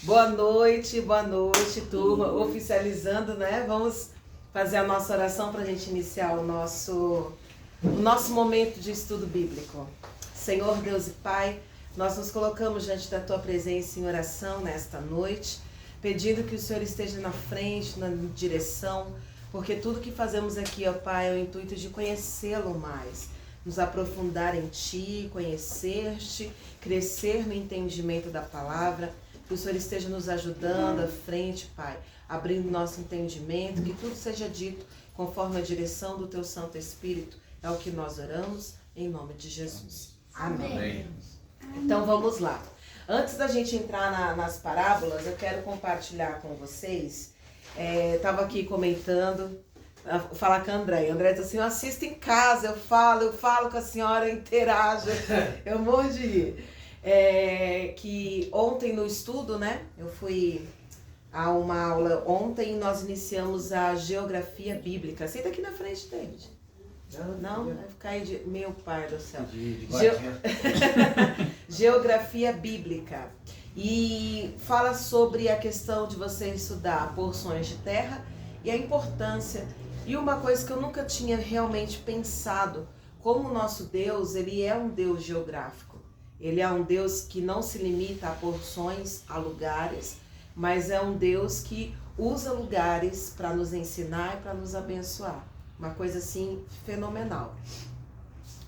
Boa noite, turma. Oficializando, né? Vamos fazer a nossa oração para a gente iniciar o nosso momento de estudo bíblico. Senhor Deus e Pai, nós nos colocamos diante da Tua presença em oração nesta noite, pedindo que o Senhor esteja na frente, na direção, porque tudo que fazemos aqui, ó Pai, é o intuito de conhecê-lo mais, nos aprofundar em Ti, conhecer-te, crescer no entendimento da palavra. Que o Senhor esteja nos ajudando à frente, Pai, abrindo nosso entendimento, que tudo seja dito conforme a direção do Teu Santo Espírito. É o que nós oramos, em nome de Jesus. Amém. Então vamos lá. Antes da gente entrar nas parábolas, eu quero compartilhar com vocês. Estava aqui comentando, falar com a André. André disse assim, eu assisto em casa, eu falo com a senhora, eu interajo. Eu morro de rir. Que ontem no estudo, né, eu fui a uma aula, ontem nós iniciamos a geografia bíblica. Senta aqui na frente, David. Não? Vai ficar aí de... Meu pai do céu. Geografia bíblica. E fala sobre a questão de você estudar porções de terra e a importância. E uma coisa que eu nunca tinha realmente pensado, como o nosso Deus, ele é um Deus geográfico. Ele é um Deus que não se limita a porções, a lugares, mas é um Deus que usa lugares para nos ensinar e para nos abençoar. Uma coisa assim fenomenal.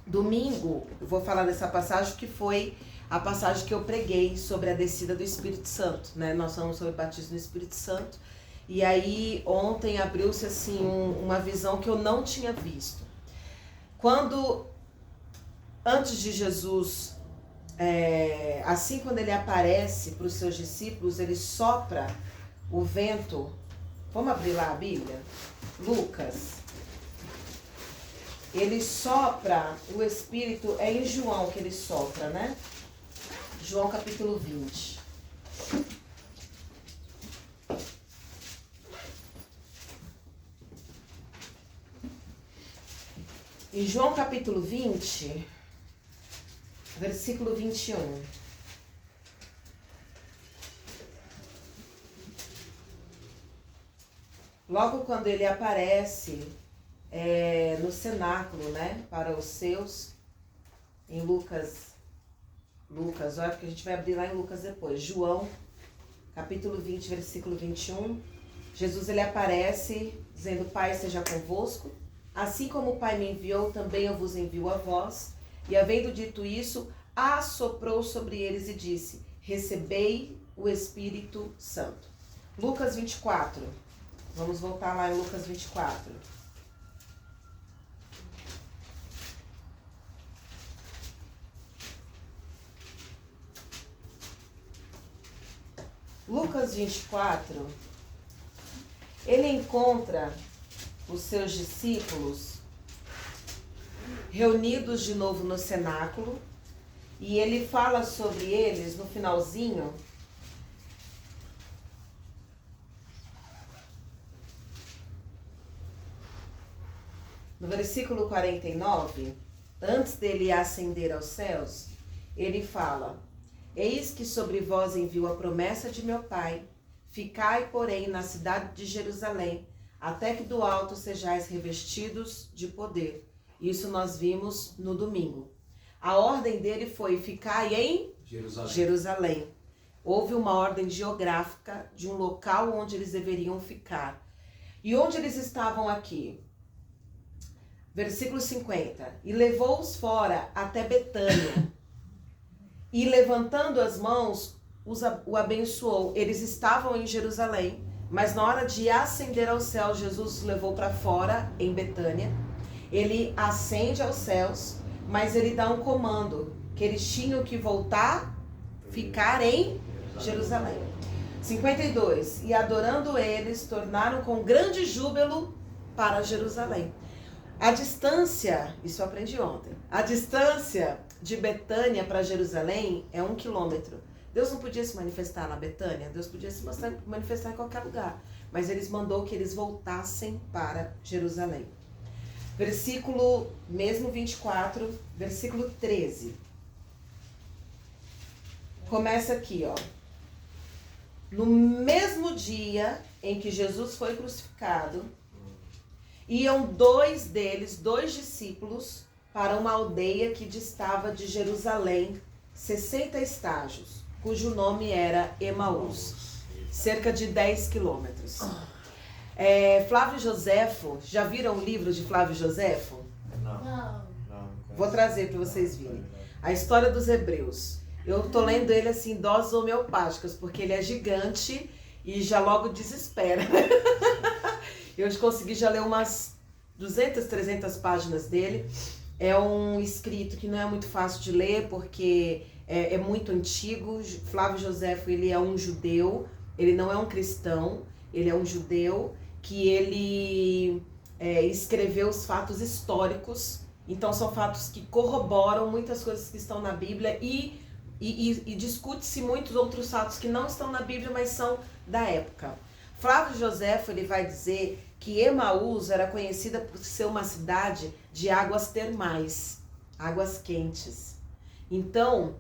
Domingo, eu vou falar dessa passagem que foi a passagem que eu preguei sobre a descida do Espírito Santo, né? Nós falamos sobre o batismo do Espírito Santo. E aí ontem abriu-se assim uma visão que eu não tinha visto. Antes de Jesus... assim quando ele aparece para os seus discípulos, ele sopra o vento. Vamos abrir lá a Bíblia? Lucas. Ele sopra o Espírito, é em João que ele sopra, né? João capítulo 20. Em João capítulo 20... versículo 21. Logo quando ele aparece no cenáculo, né, para os seus, em Lucas, olha que a gente vai abrir lá em Lucas depois. João, capítulo 20, versículo 21. Jesus ele aparece dizendo, Pai seja convosco, assim como o Pai me enviou, também eu vos envio a vós. E havendo dito isso, assoprou sobre eles e disse, recebei o Espírito Santo. Lucas 24. Vamos voltar lá em Lucas 24. Lucas 24, ele encontra os seus discípulos reunidos de novo no cenáculo, e ele fala sobre eles no finalzinho. No versículo 49, antes dele ascender aos céus, ele fala, eis que sobre vós envio a promessa de meu Pai, ficai, porém, na cidade de Jerusalém, até que do alto sejais revestidos de poder. Isso nós vimos no domingo. A ordem dele foi ficar em Jerusalém. Houve uma ordem geográfica de um local onde eles deveriam ficar. E onde eles estavam aqui? Versículo 50. E levou-os fora até Betânia. E levantando as mãos, o abençoou. Eles estavam em Jerusalém, mas na hora de ascender ao céu, Jesus os levou para fora, em Betânia. Ele ascende aos céus, mas ele dá um comando, que eles tinham que voltar, ficar em Jerusalém. 52. E adorando eles, tornaram com grande júbilo para Jerusalém. A distância, isso eu aprendi ontem, a distância de Betânia para Jerusalém é 1 quilômetro. Deus não podia se manifestar na Betânia, Deus podia se manifestar em qualquer lugar, mas eles mandou que eles voltassem para Jerusalém. Versículo, mesmo 24, versículo 13. Começa aqui, ó. no mesmo dia em que Jesus foi crucificado, iam dois discípulos, para uma aldeia que distava de Jerusalém 60 estágios, cujo nome era Emaús, cerca de 10 quilômetros. Flávio Joséfo, já viram o livro de Flávio Joséfo? Não. Vou trazer para vocês verem. A história dos Hebreus. Eu tô lendo ele assim, em doses homeopáticas, porque ele é gigante e já logo desespera. Eu consegui já ler umas 200, 300 páginas dele. É um escrito que não é muito fácil de ler, porque é muito antigo. Flávio Joséfo, ele é um judeu, ele não é um cristão, ele é um judeu que ele escreveu os fatos históricos. Então são fatos que corroboram muitas coisas que estão na Bíblia e discute-se muitos outros fatos que não estão na Bíblia, mas são da época. Flávio Joséfo, ele vai dizer que Emaús era conhecida por ser uma cidade de águas termais, águas quentes. Então,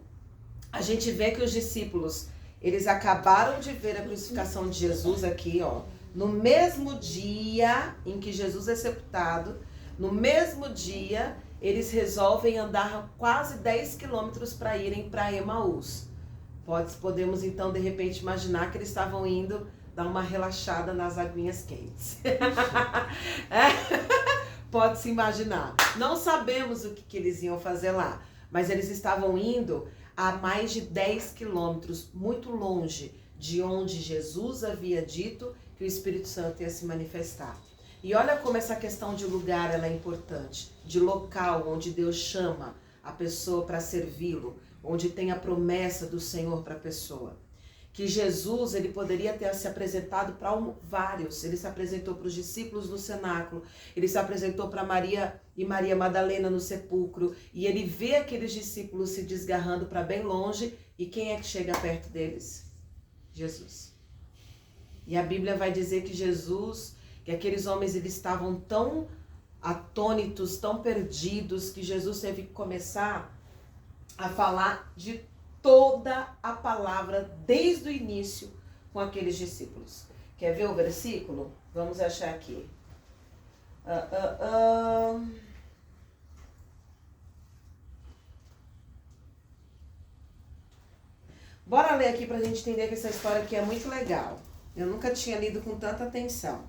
a gente vê que os discípulos, eles acabaram de ver a crucificação de Jesus aqui, ó, no mesmo dia em que Jesus é sepultado, no mesmo dia, eles resolvem andar quase 10 quilômetros para irem para Emaús. Podemos então, de repente, imaginar que eles estavam indo dar uma relaxada nas aguinhas quentes. Pode-se imaginar. Não sabemos o que eles iam fazer lá, mas eles estavam indo a mais de 10 quilômetros, muito longe de onde Jesus havia dito que o Espírito Santo ia se manifestar. E olha como essa questão de lugar ela é importante, de local onde Deus chama a pessoa para servi-lo, onde tem a promessa do Senhor para a pessoa. Que Jesus, ele poderia ter se apresentado para vários. Ele se apresentou para os discípulos no cenáculo, ele se apresentou para Maria e Maria Madalena no sepulcro, e ele vê aqueles discípulos se desgarrando para bem longe, e quem é que chega perto deles? Jesus. E a Bíblia vai dizer que Jesus, que aqueles homens eles estavam tão atônitos, tão perdidos, que Jesus teve que começar a falar de toda a palavra desde o início com aqueles discípulos. Quer ver o versículo? Vamos achar aqui. Bora ler aqui pra gente entender que essa história aqui é muito legal. Eu nunca tinha lido com tanta atenção.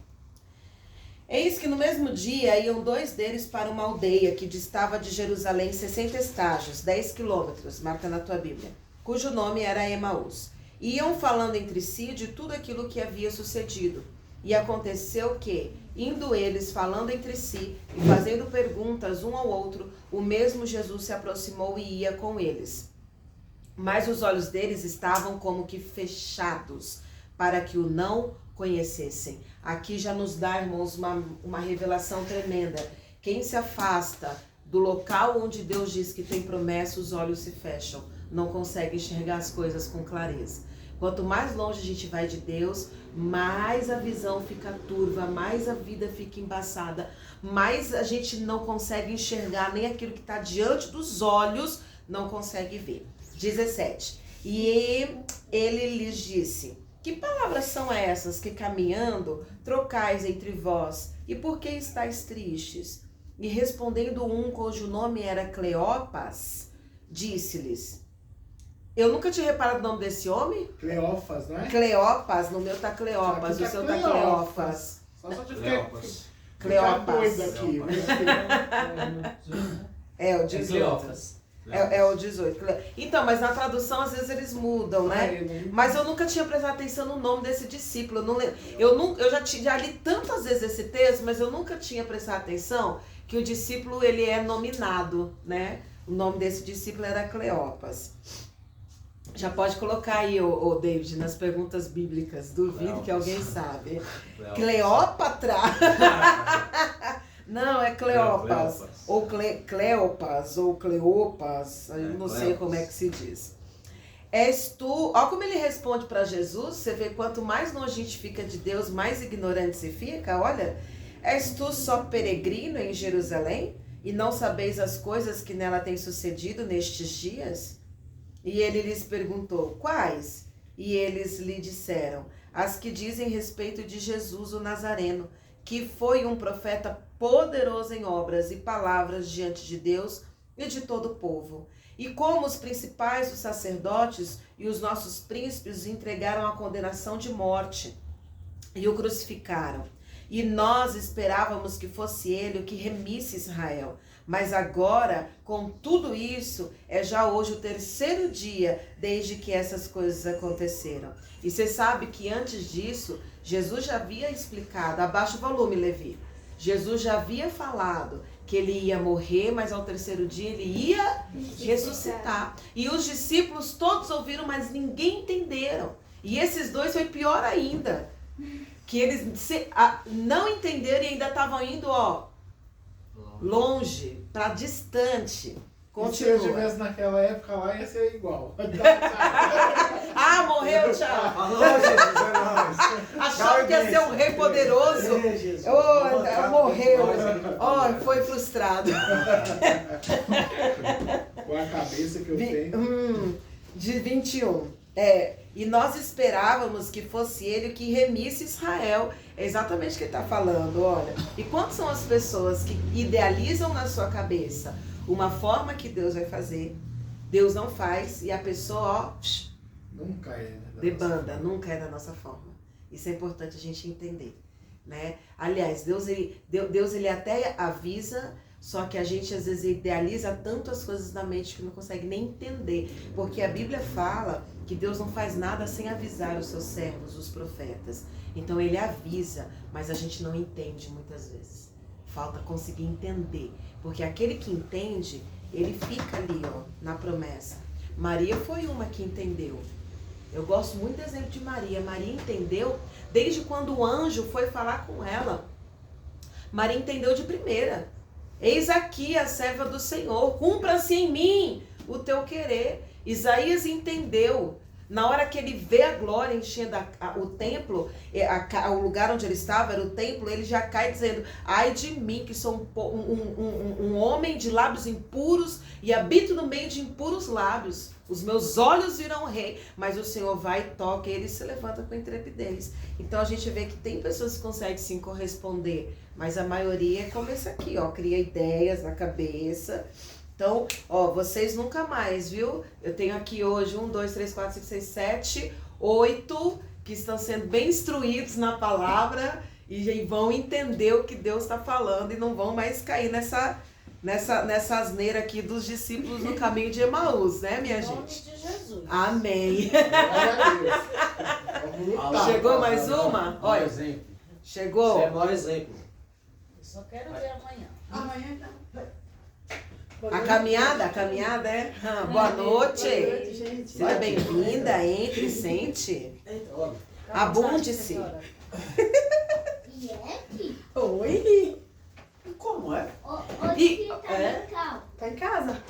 Eis que no mesmo dia iam dois deles para uma aldeia que distava de Jerusalém 60 estágios, 10 quilômetros, marca na tua Bíblia, cujo nome era Emaús. Iam falando entre si de tudo aquilo que havia sucedido. E aconteceu que, indo eles falando entre si e fazendo perguntas um ao outro, o mesmo Jesus se aproximou e ia com eles. Mas os olhos deles estavam como que fechados, para que o não conhecessem. Aqui já nos dá, irmãos, uma revelação tremenda. Quem se afasta do local onde Deus diz que tem promessa, os olhos se fecham, não consegue enxergar as coisas com clareza. Quanto mais longe a gente vai de Deus, mais a visão fica turva, mais a vida fica embaçada, mais a gente não consegue enxergar nem aquilo que está diante dos olhos, não consegue ver. 17. E ele lhes disse: que palavras são essas que caminhando trocais entre vós? E por que estáis tristes? E respondendo um cujo nome era Cleopas, disse-lhes: eu nunca tinha reparado o nome desse homem? Cleófas, não é? Cleopas, no meu tá Cleopas, o seu tá Cleófas. Só de Cleopas. Cleopas. Aqui, É o 18. É o 18. Então, mas na tradução às vezes eles mudam, né? Mas eu nunca tinha prestado atenção no nome desse discípulo. Eu já li tantas vezes esse texto, mas eu nunca tinha prestado atenção que o discípulo ele é nominado, né? O nome desse discípulo era Cleopas. Já pode colocar aí, o David, nas perguntas bíblicas. Duvido que alguém sabe. Cleópatra? Não, é Cleopas. Ou Cleopas, ou Cleopas. Eu não sei como é que se diz. És tu... Olha como ele responde para Jesus. Você vê quanto mais longe a gente fica de Deus, mais ignorante se fica. Olha, és tu só peregrino em Jerusalém? E não sabeis as coisas que nela têm sucedido nestes dias? E ele lhes perguntou: quais? E eles lhe disseram: as que dizem respeito de Jesus o Nazareno, que foi um profeta poderoso em obras e palavras diante de Deus e de todo o povo. E como os principais dos sacerdotes e os nossos príncipes entregaram a condenação de morte e o crucificaram. E nós esperávamos que fosse ele o que remisse Israel. Mas agora, com tudo isso, é já hoje o terceiro dia desde que essas coisas aconteceram. E você sabe que antes disso, Jesus já havia explicado, abaixa o volume, Levi. Jesus já havia falado que ele ia morrer, mas ao terceiro dia ele ia ressuscitar. E os discípulos todos ouviram, mas ninguém entenderam. E esses dois foi pior ainda. Que eles não entenderam e ainda estavam indo, longe, para distante. Continua. E se eu estivesse naquela época lá, ia ser igual. Morreu, tchau. Falou, Jesus, é nóis. Achava que ia ser um rei poderoso. Morreu. Foi frustrado. Com a cabeça que eu tenho. De 21. E nós esperávamos que fosse ele que remisse Israel. É exatamente o que ele está falando, olha. E quantas são as pessoas que idealizam na sua cabeça uma forma que Deus vai fazer, Deus não faz, e a pessoa, nunca é, né, debanda, nunca é da nossa forma. Isso é importante a gente entender, né? Aliás, Deus ele até avisa, só que a gente às vezes idealiza tanto as coisas na mente que não consegue nem entender, porque a Bíblia fala que Deus não faz nada sem avisar os seus servos, os profetas. Então ele avisa, mas a gente não entende muitas vezes. Falta conseguir entender, porque aquele que entende, ele fica ali, na promessa. Maria foi uma que entendeu. Eu gosto muito do exemplo de Maria. Maria entendeu desde quando o anjo foi falar com ela. Maria entendeu de primeira. Eis aqui a serva do Senhor, cumpra-se em mim o teu querer. Isaías entendeu. Na hora que ele vê a glória enchendo o templo, o lugar onde ele estava era o templo, ele já cai dizendo: ai de mim, que sou um homem de lábios impuros e habito no meio de impuros lábios. Os meus olhos viram o rei, mas o Senhor vai e toca e ele se levanta com intrepidez. Então a gente vê que tem pessoas que conseguem sim corresponder, mas a maioria é como esse aqui, cria ideias na cabeça. Então, vocês nunca mais, viu? Eu tenho aqui hoje 1, 2, 3, 4, 5, 6, 7, 8 que estão sendo bem instruídos na palavra e vão entender o que Deus está falando e não vão mais cair nessa asneira aqui dos discípulos no caminho de Emaús, né, minha gente? Em nome de Jesus. Amém. Chegou mais uma? Olha, exemplo. Chegou? Você é o maior exemplo. Eu só quero ver amanhã. Amanhã então. A caminhada é? Boa noite. Boa noite, gente. Seja bem-vinda, entre, sente. Abunde-se. Oi. Como é? Tá em casa?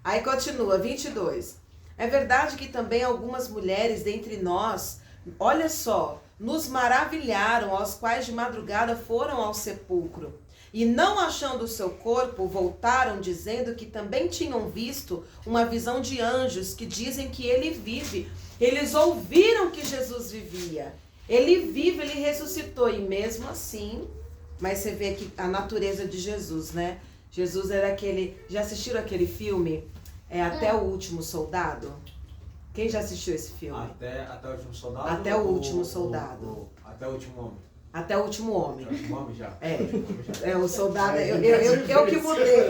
Aí continua, 22. É verdade que também algumas mulheres dentre nós, olha só, nos maravilharam, aos quais de madrugada foram ao sepulcro. E não achando o seu corpo, voltaram dizendo que também tinham visto uma visão de anjos que dizem que ele vive. Eles ouviram que Jesus vivia. Ele vive, ele ressuscitou. E mesmo assim, mas você vê aqui a natureza de Jesus, né? Jesus era aquele... Já assistiram aquele filme? Até o Último Soldado? Quem já assistiu esse filme? Até o Último Soldado? Até o Último Soldado. Até o Último Homem. Até o Último Homem. Até o Último Homem já. O soldado, eu que mudei.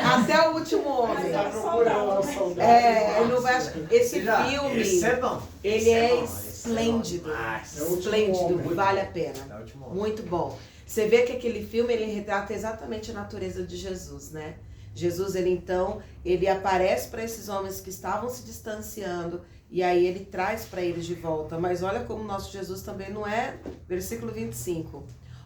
Até o Último Homem. Não vai achar. Esse filme, esse é bom. Ele é esplêndido. Esplêndido, vale a pena. Muito bom. Você vê que aquele filme, ele retrata exatamente a natureza de Jesus, né? Jesus, ele aparece para esses homens que estavam se distanciando e aí ele traz para eles de volta. Mas olha como nosso Jesus também não é, versículo 25.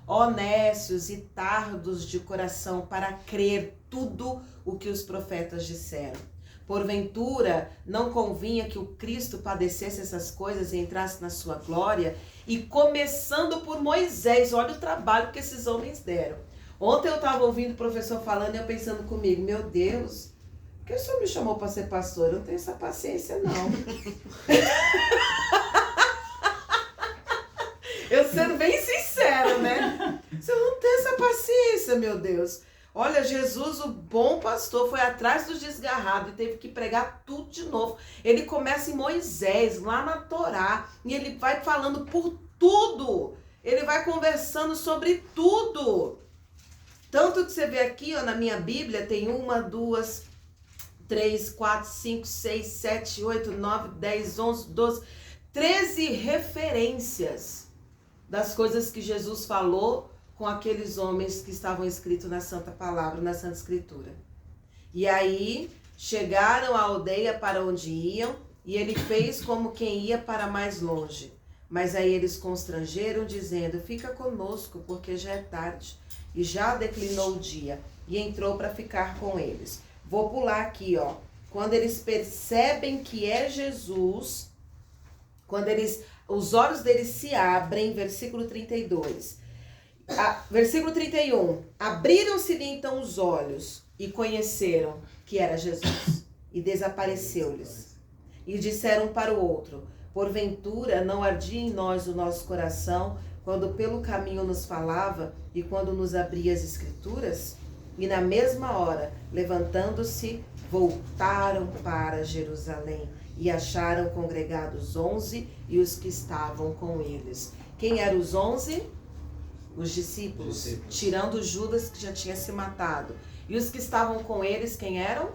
Ó nécios e tardos de coração para crer tudo o que os profetas disseram. Porventura, não convinha que o Cristo padecesse essas coisas e entrasse na sua glória? E começando por Moisés, olha o trabalho que esses homens deram. Ontem eu estava ouvindo o professor falando e eu pensando comigo, meu Deus, Por que o senhor me chamou para ser pastor? Eu não tenho essa paciência, não. Eu sendo bem sincero, né? Você não tem essa paciência, meu Deus. Olha, Jesus, o bom pastor, foi atrás dos desgarrados e teve que pregar tudo de novo. Ele começa em Moisés, lá na Torá, e ele vai falando por tudo. Ele vai conversando sobre tudo. Tanto que você vê aqui, ó, na minha Bíblia, tem 1, 2, 3, 4, 5, 6, 7, 8, 9, 10, 11, 12, 13 referências das coisas que Jesus falou com aqueles homens que estavam escritos na Santa Palavra, na Santa Escritura. E aí, chegaram à aldeia para onde iam, e ele fez como quem ia para mais longe. Mas aí eles constrangeram, dizendo, fica conosco, porque já é tarde, e já declinou o dia. E entrou para ficar com eles. Vou pular aqui, ó. Quando eles percebem que é Jesus, quando os olhos deles se abrem, versículo 32. Versículo 31. Abriram-se-lhe então os olhos e conheceram que era Jesus. E desapareceu-lhes. E disseram um para o outro, porventura não ardia em nós o nosso coração, quando pelo caminho nos falava e quando nos abria as escrituras? E na mesma hora, levantando-se, voltaram para Jerusalém e acharam congregados 11 e os que estavam com eles. Quem eram os 11? Os discípulos, tirando Judas, que já tinha se matado. E os que estavam com eles, quem eram?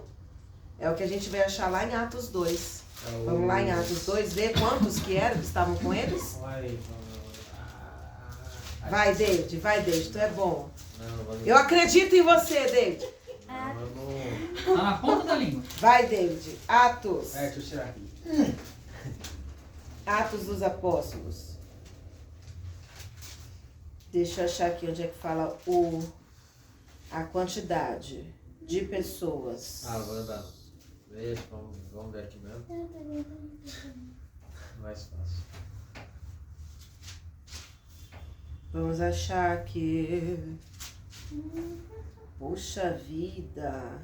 É o que a gente vai achar lá em Atos 2. Vamos lá em Atos 2, ver quantos que eram que estavam com eles? Vai, David, tu é bom. Eu acredito em você, David. Tá na ponta da língua. Vai, David. Atos. Deixa eu tirar aqui. Atos dos Apóstolos. Deixa eu achar aqui onde é que fala a quantidade de pessoas. Vou andar. Deixa, vamos ver aqui mesmo. Mais fácil. Vamos achar aqui. Puxa vida.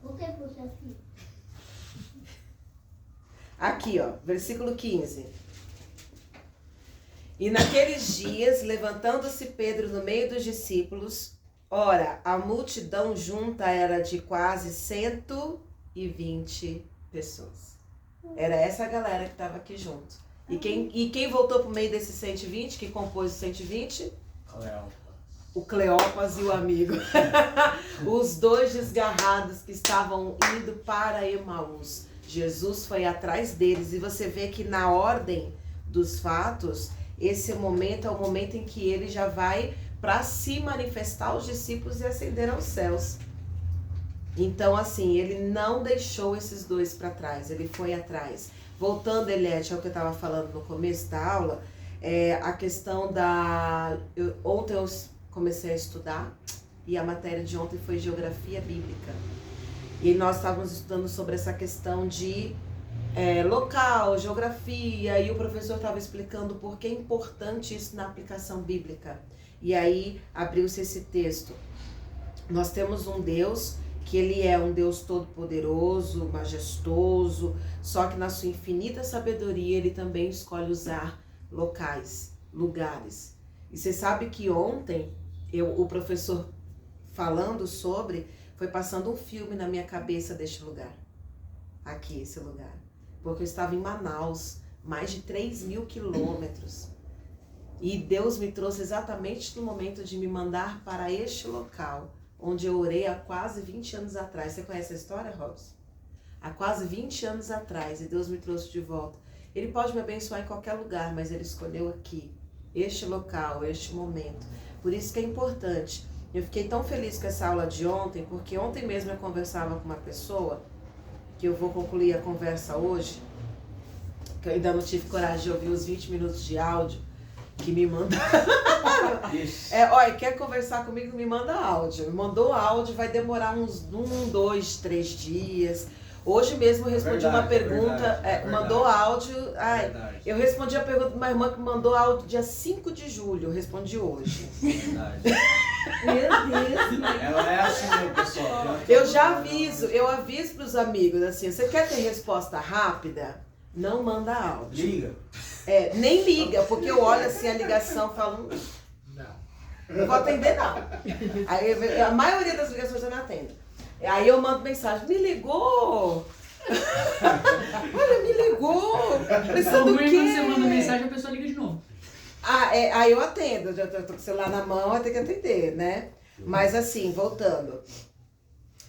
O que puxa vida? Aqui, ó, versículo 15. E naqueles dias, levantando-se Pedro no meio dos discípulos, ora, a multidão junta era de quase 120 pessoas. Era essa galera que estava aqui junto. E quem voltou para o meio desses 120, que compôs os 120? O Cleopas e o amigo. Os dois desgarrados que estavam indo para Emaús. Jesus foi atrás deles. E você vê que na ordem dos fatos, esse momento é o momento em que ele já vai para se manifestar aos discípulos e ascender aos céus. Então, assim, ele não deixou esses dois para trás, ele foi atrás. Voltando, Eliette, ao que eu estava falando no começo da aula, a questão ontem eu comecei a estudar e a matéria de ontem foi Geografia Bíblica. E nós estávamos estudando sobre essa questão de local, geografia, e o professor estava explicando por que é importante isso na aplicação bíblica. E aí abriu-se esse texto. Nós temos um Deus que ele é um Deus todo-poderoso, majestoso, só que na sua infinita sabedoria ele também escolhe usar locais, lugares. E você sabe que ontem o professor falando sobre, foi passando um filme na minha cabeça deste lugar. Aqui, esse lugar. Porque eu estava em Manaus, mais de 3.000 quilômetros. E Deus me trouxe exatamente no momento de me mandar para este local, onde eu orei há quase 20 anos atrás. Você conhece a história, Robson? Há quase 20 anos atrás, e Deus me trouxe de volta. Ele pode me abençoar em qualquer lugar, mas Ele escolheu aqui, este local, este momento. Por isso que é importante. Eu fiquei tão feliz com essa aula de ontem, porque ontem mesmo eu conversava com uma pessoa, que eu vou concluir a conversa hoje, que eu ainda não tive coragem de ouvir os 20 minutos de áudio que me mandaram. Olha, quer conversar comigo, me manda áudio. Me mandou áudio, vai demorar uns 2, 3 dias. Hoje mesmo eu respondi uma pergunta, mandou áudio. Eu respondi a pergunta de uma irmã que mandou áudio dia 5 de julho, eu respondi hoje. Meu Deus. Ela é assim, meu pessoal. Eu aviso pros amigos, assim, você quer ter resposta rápida? Não manda áudio. Liga. Nem liga, porque eu olho assim a ligação e falo, não vou atender não. Aí a maioria das ligações eu não atendo. Aí eu mando mensagem, me ligou? Olha, me ligou. Precisando do Quando quê? você manda mensagem, a pessoa liga de novo. Aí eu atendo, eu já tô com o celular na mão, eu tenho que atender, né? Mas assim, voltando.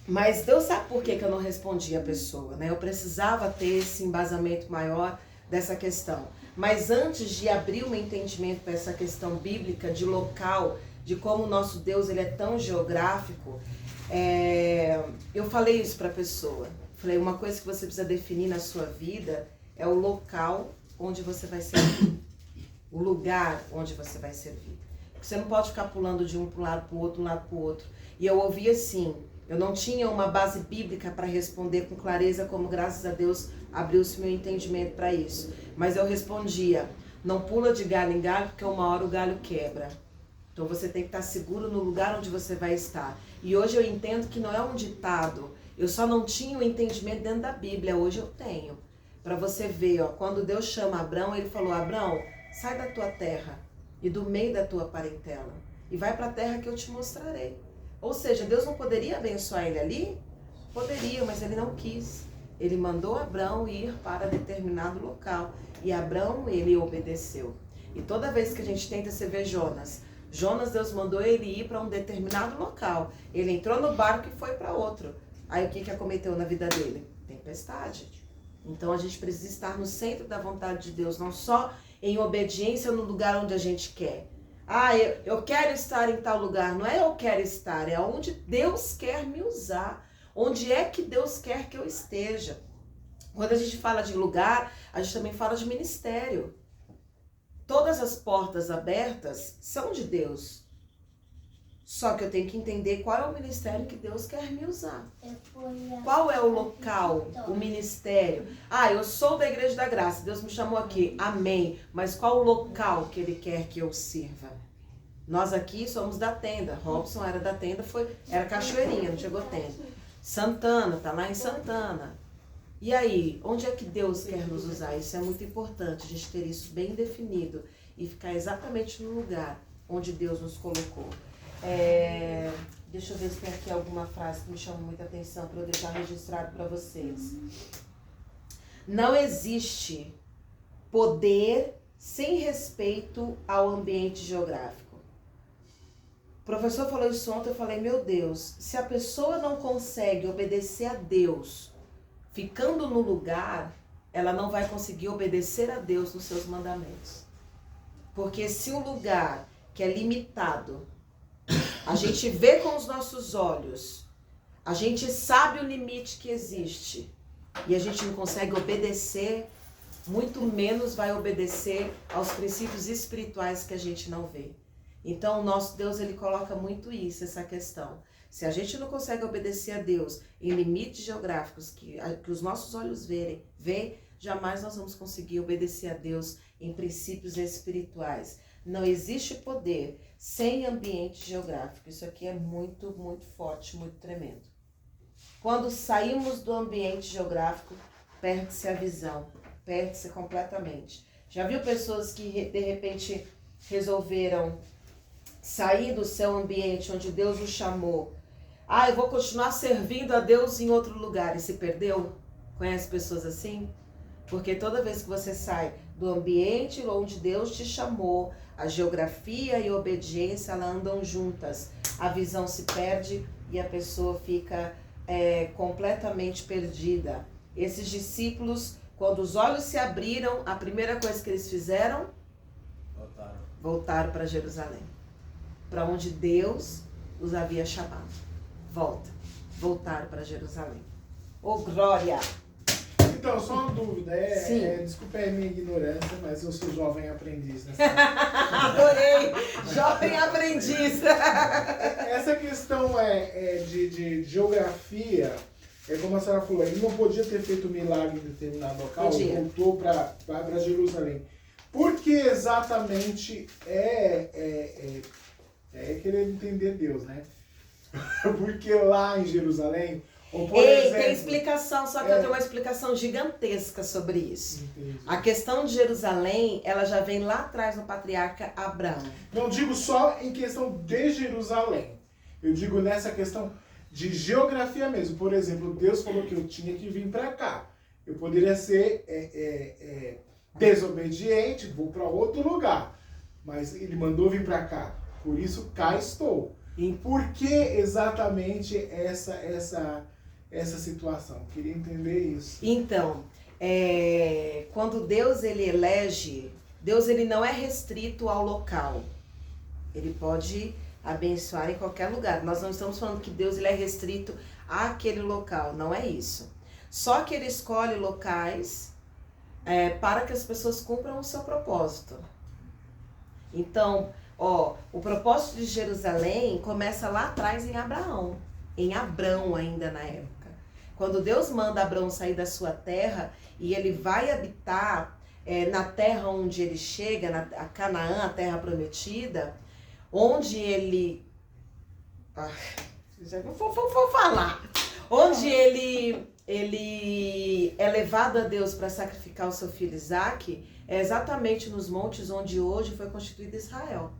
Mas Deus sabe por que eu não respondi a pessoa, né? Eu precisava ter esse embasamento maior dessa questão. Mas antes de abrir o meu entendimento para essa questão bíblica de local, de como o nosso Deus ele é tão geográfico, eu falei isso para a pessoa. Falei, uma coisa que você precisa definir na sua vida é o local onde você vai servir. O lugar onde você vai servir. Você não pode ficar pulando de um para o lado para o outro, lado para o outro. E eu ouvi assim, eu não tinha uma base bíblica para responder com clareza, como graças a Deus abriu-se meu entendimento para isso. Mas eu respondia, não pula de galho em galho, porque uma hora o galho quebra. Então você tem que estar seguro no lugar onde você vai estar. E hoje eu entendo que não é um ditado. Eu só não tinha o entendimento dentro da Bíblia, hoje eu tenho. Para você ver, ó, quando Deus chama Abrão, ele falou, Abrão, sai da tua terra e do meio da tua parentela e vai para a terra que eu te mostrarei. Ou seja, Deus não poderia abençoar ele ali? Poderia, mas ele não quis. Ele mandou Abrão ir para determinado local e Abrão, ele obedeceu. E toda vez que a gente tenta, você vê Jonas, Deus mandou ele ir para um determinado local. Ele entrou no barco e foi para outro. Aí o que acometeu na vida dele? Tempestade. Então a gente precisa estar no centro da vontade de Deus, não só em obediência no lugar onde a gente quer. Eu quero estar em tal lugar. Não é eu quero estar, é onde Deus quer me usar. Onde é que Deus quer que eu esteja. Quando a gente fala de lugar, a gente também fala de ministério. Todas as portas abertas são de Deus. Só que eu tenho que entender qual é o ministério que Deus quer me usar. Qual é o local, o ministério? Eu sou da Igreja da Graça, Deus me chamou aqui, amém. Mas qual o local que Ele quer que eu sirva? Nós aqui somos da tenda, Robson era da tenda, era Cachoeirinha, não chegou tenda. Santana, tá lá em Santana. E aí, onde é que Deus quer nos usar? Isso é muito importante, a gente ter isso bem definido e ficar exatamente no lugar onde Deus nos colocou. Deixa eu ver se tem aqui alguma frase que me chama muita atenção para eu deixar registrado para vocês. Não existe poder sem respeito ao ambiente geográfico. O professor falou isso ontem, eu falei, meu Deus, se a pessoa não consegue obedecer a Deus ficando no lugar, ela não vai conseguir obedecer a Deus nos seus mandamentos. Porque se um lugar que é limitado, a gente vê com os nossos olhos, a gente sabe o limite que existe e a gente não consegue obedecer, muito menos vai obedecer aos princípios espirituais que a gente não vê. Então o nosso Deus, ele coloca muito isso, essa questão. Se a gente não consegue obedecer a Deus em limites geográficos que os nossos olhos veem, jamais nós vamos conseguir obedecer a Deus em princípios espirituais. Não existe poder sem ambiente geográfico. Isso aqui é muito, muito forte, muito tremendo. Quando saímos do ambiente geográfico, perde-se a visão, perde-se completamente. Já viu pessoas que de repente resolveram sair do seu ambiente onde Deus os chamou? Eu vou continuar servindo a Deus em outro lugar, e se perdeu? Conhece pessoas assim? Porque toda vez que você sai do ambiente onde Deus te chamou, a geografia e a obediência, elas andam juntas. A visão se perde e a pessoa fica completamente perdida. Esses discípulos, quando os olhos se abriram, a primeira coisa que eles fizeram? Voltaram para Jerusalém. Para onde Deus os havia chamado. Voltaram para Jerusalém. Oh, glória! Então, só uma dúvida, desculpa a minha ignorância, mas eu sou jovem aprendiz, né? Adorei! Jovem aprendiz! Essa questão de geografia, como a senhora falou, ele não podia ter feito milagre em determinado local, voltou para Jerusalém. Por que exatamente É querer entender Deus, né? Porque lá em Jerusalém, ou por Ei, exemplo... tem explicação, só que eu tenho uma explicação gigantesca sobre isso. Entendi. A questão de Jerusalém, ela já vem lá atrás no patriarca Abraão. Não digo só em questão de Jerusalém. Eu digo nessa questão de geografia mesmo. Por exemplo, Deus falou que eu tinha que vir para cá. Eu poderia ser desobediente, vou para outro lugar. Mas ele mandou vir para cá. Por isso, cá estou. E por que exatamente essa situação? Queria entender isso. Então, quando Deus ele elege, Deus ele não é restrito ao local. Ele pode abençoar em qualquer lugar. Nós não estamos falando que Deus ele é restrito àquele local, não é isso. Só que ele escolhe locais para que as pessoas cumpram o seu propósito. Então, o propósito de Jerusalém começa lá atrás em Abraão, em Abrão ainda na época. Quando Deus manda Abrão sair da sua terra e ele vai habitar na terra onde ele chega, a Canaã, a terra prometida, onde ele... vou falar. Onde ele é levado a Deus para sacrificar o seu filho Isaque, é exatamente nos montes onde hoje foi constituído Israel.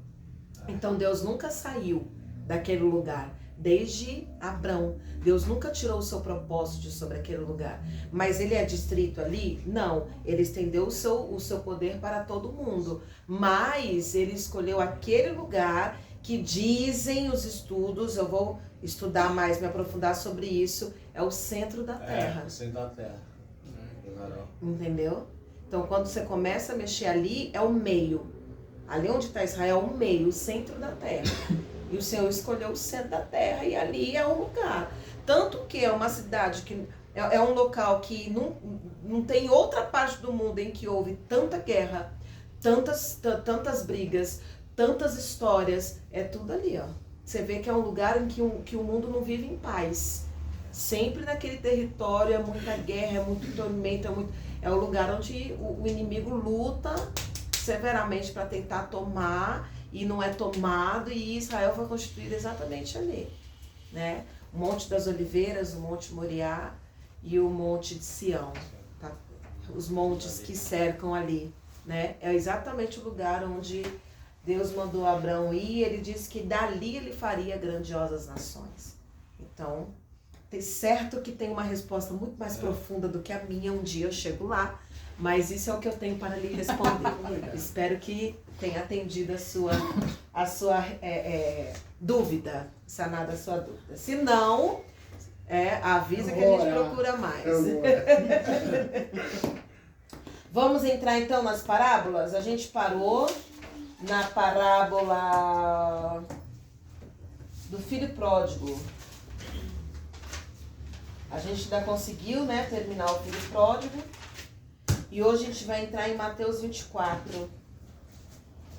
Então Deus nunca saiu daquele lugar, desde Abrão. Deus nunca tirou o seu propósito sobre aquele lugar. Mas ele é distrito ali? Não. Ele estendeu o seu poder para todo mundo. Mas ele escolheu aquele lugar que dizem os estudos, eu vou estudar mais, me aprofundar sobre isso, é o centro da terra. É, o centro da terra. Entendeu? Então quando você começa a mexer ali, é o meio. Ali onde está Israel, o meio, o centro da terra. E o Senhor escolheu o centro da terra e ali é o lugar. Tanto que é uma cidade que é um local que não tem outra parte do mundo em que houve tanta guerra, tantas brigas, tantas histórias. É tudo ali, ó. Você vê que é um lugar em que o mundo não vive em paz. Sempre naquele território é muita guerra, é muito tormento, é o lugar onde o inimigo luta severamente para tentar tomar e não é tomado, e Israel foi constituído exatamente ali, né? O Monte das Oliveiras, o Monte Moriá e o Monte de Sião, tá? Os montes que cercam ali, né? É exatamente o lugar onde Deus mandou Abraão ir, e ele disse que dali ele faria grandiosas nações. Então, tem certo que tem uma resposta muito mais profunda do que a minha, um dia eu chego lá, mas isso é o que eu tenho para lhe responder. Espero que tenha atendido a sua dúvida, sanada a sua dúvida. Se não, avisa que a gente procura mais. Vamos entrar então nas parábolas? A gente parou na parábola do filho pródigo. A gente ainda conseguiu, né, terminar o filho pródigo. E hoje a gente vai entrar em Mateus 24.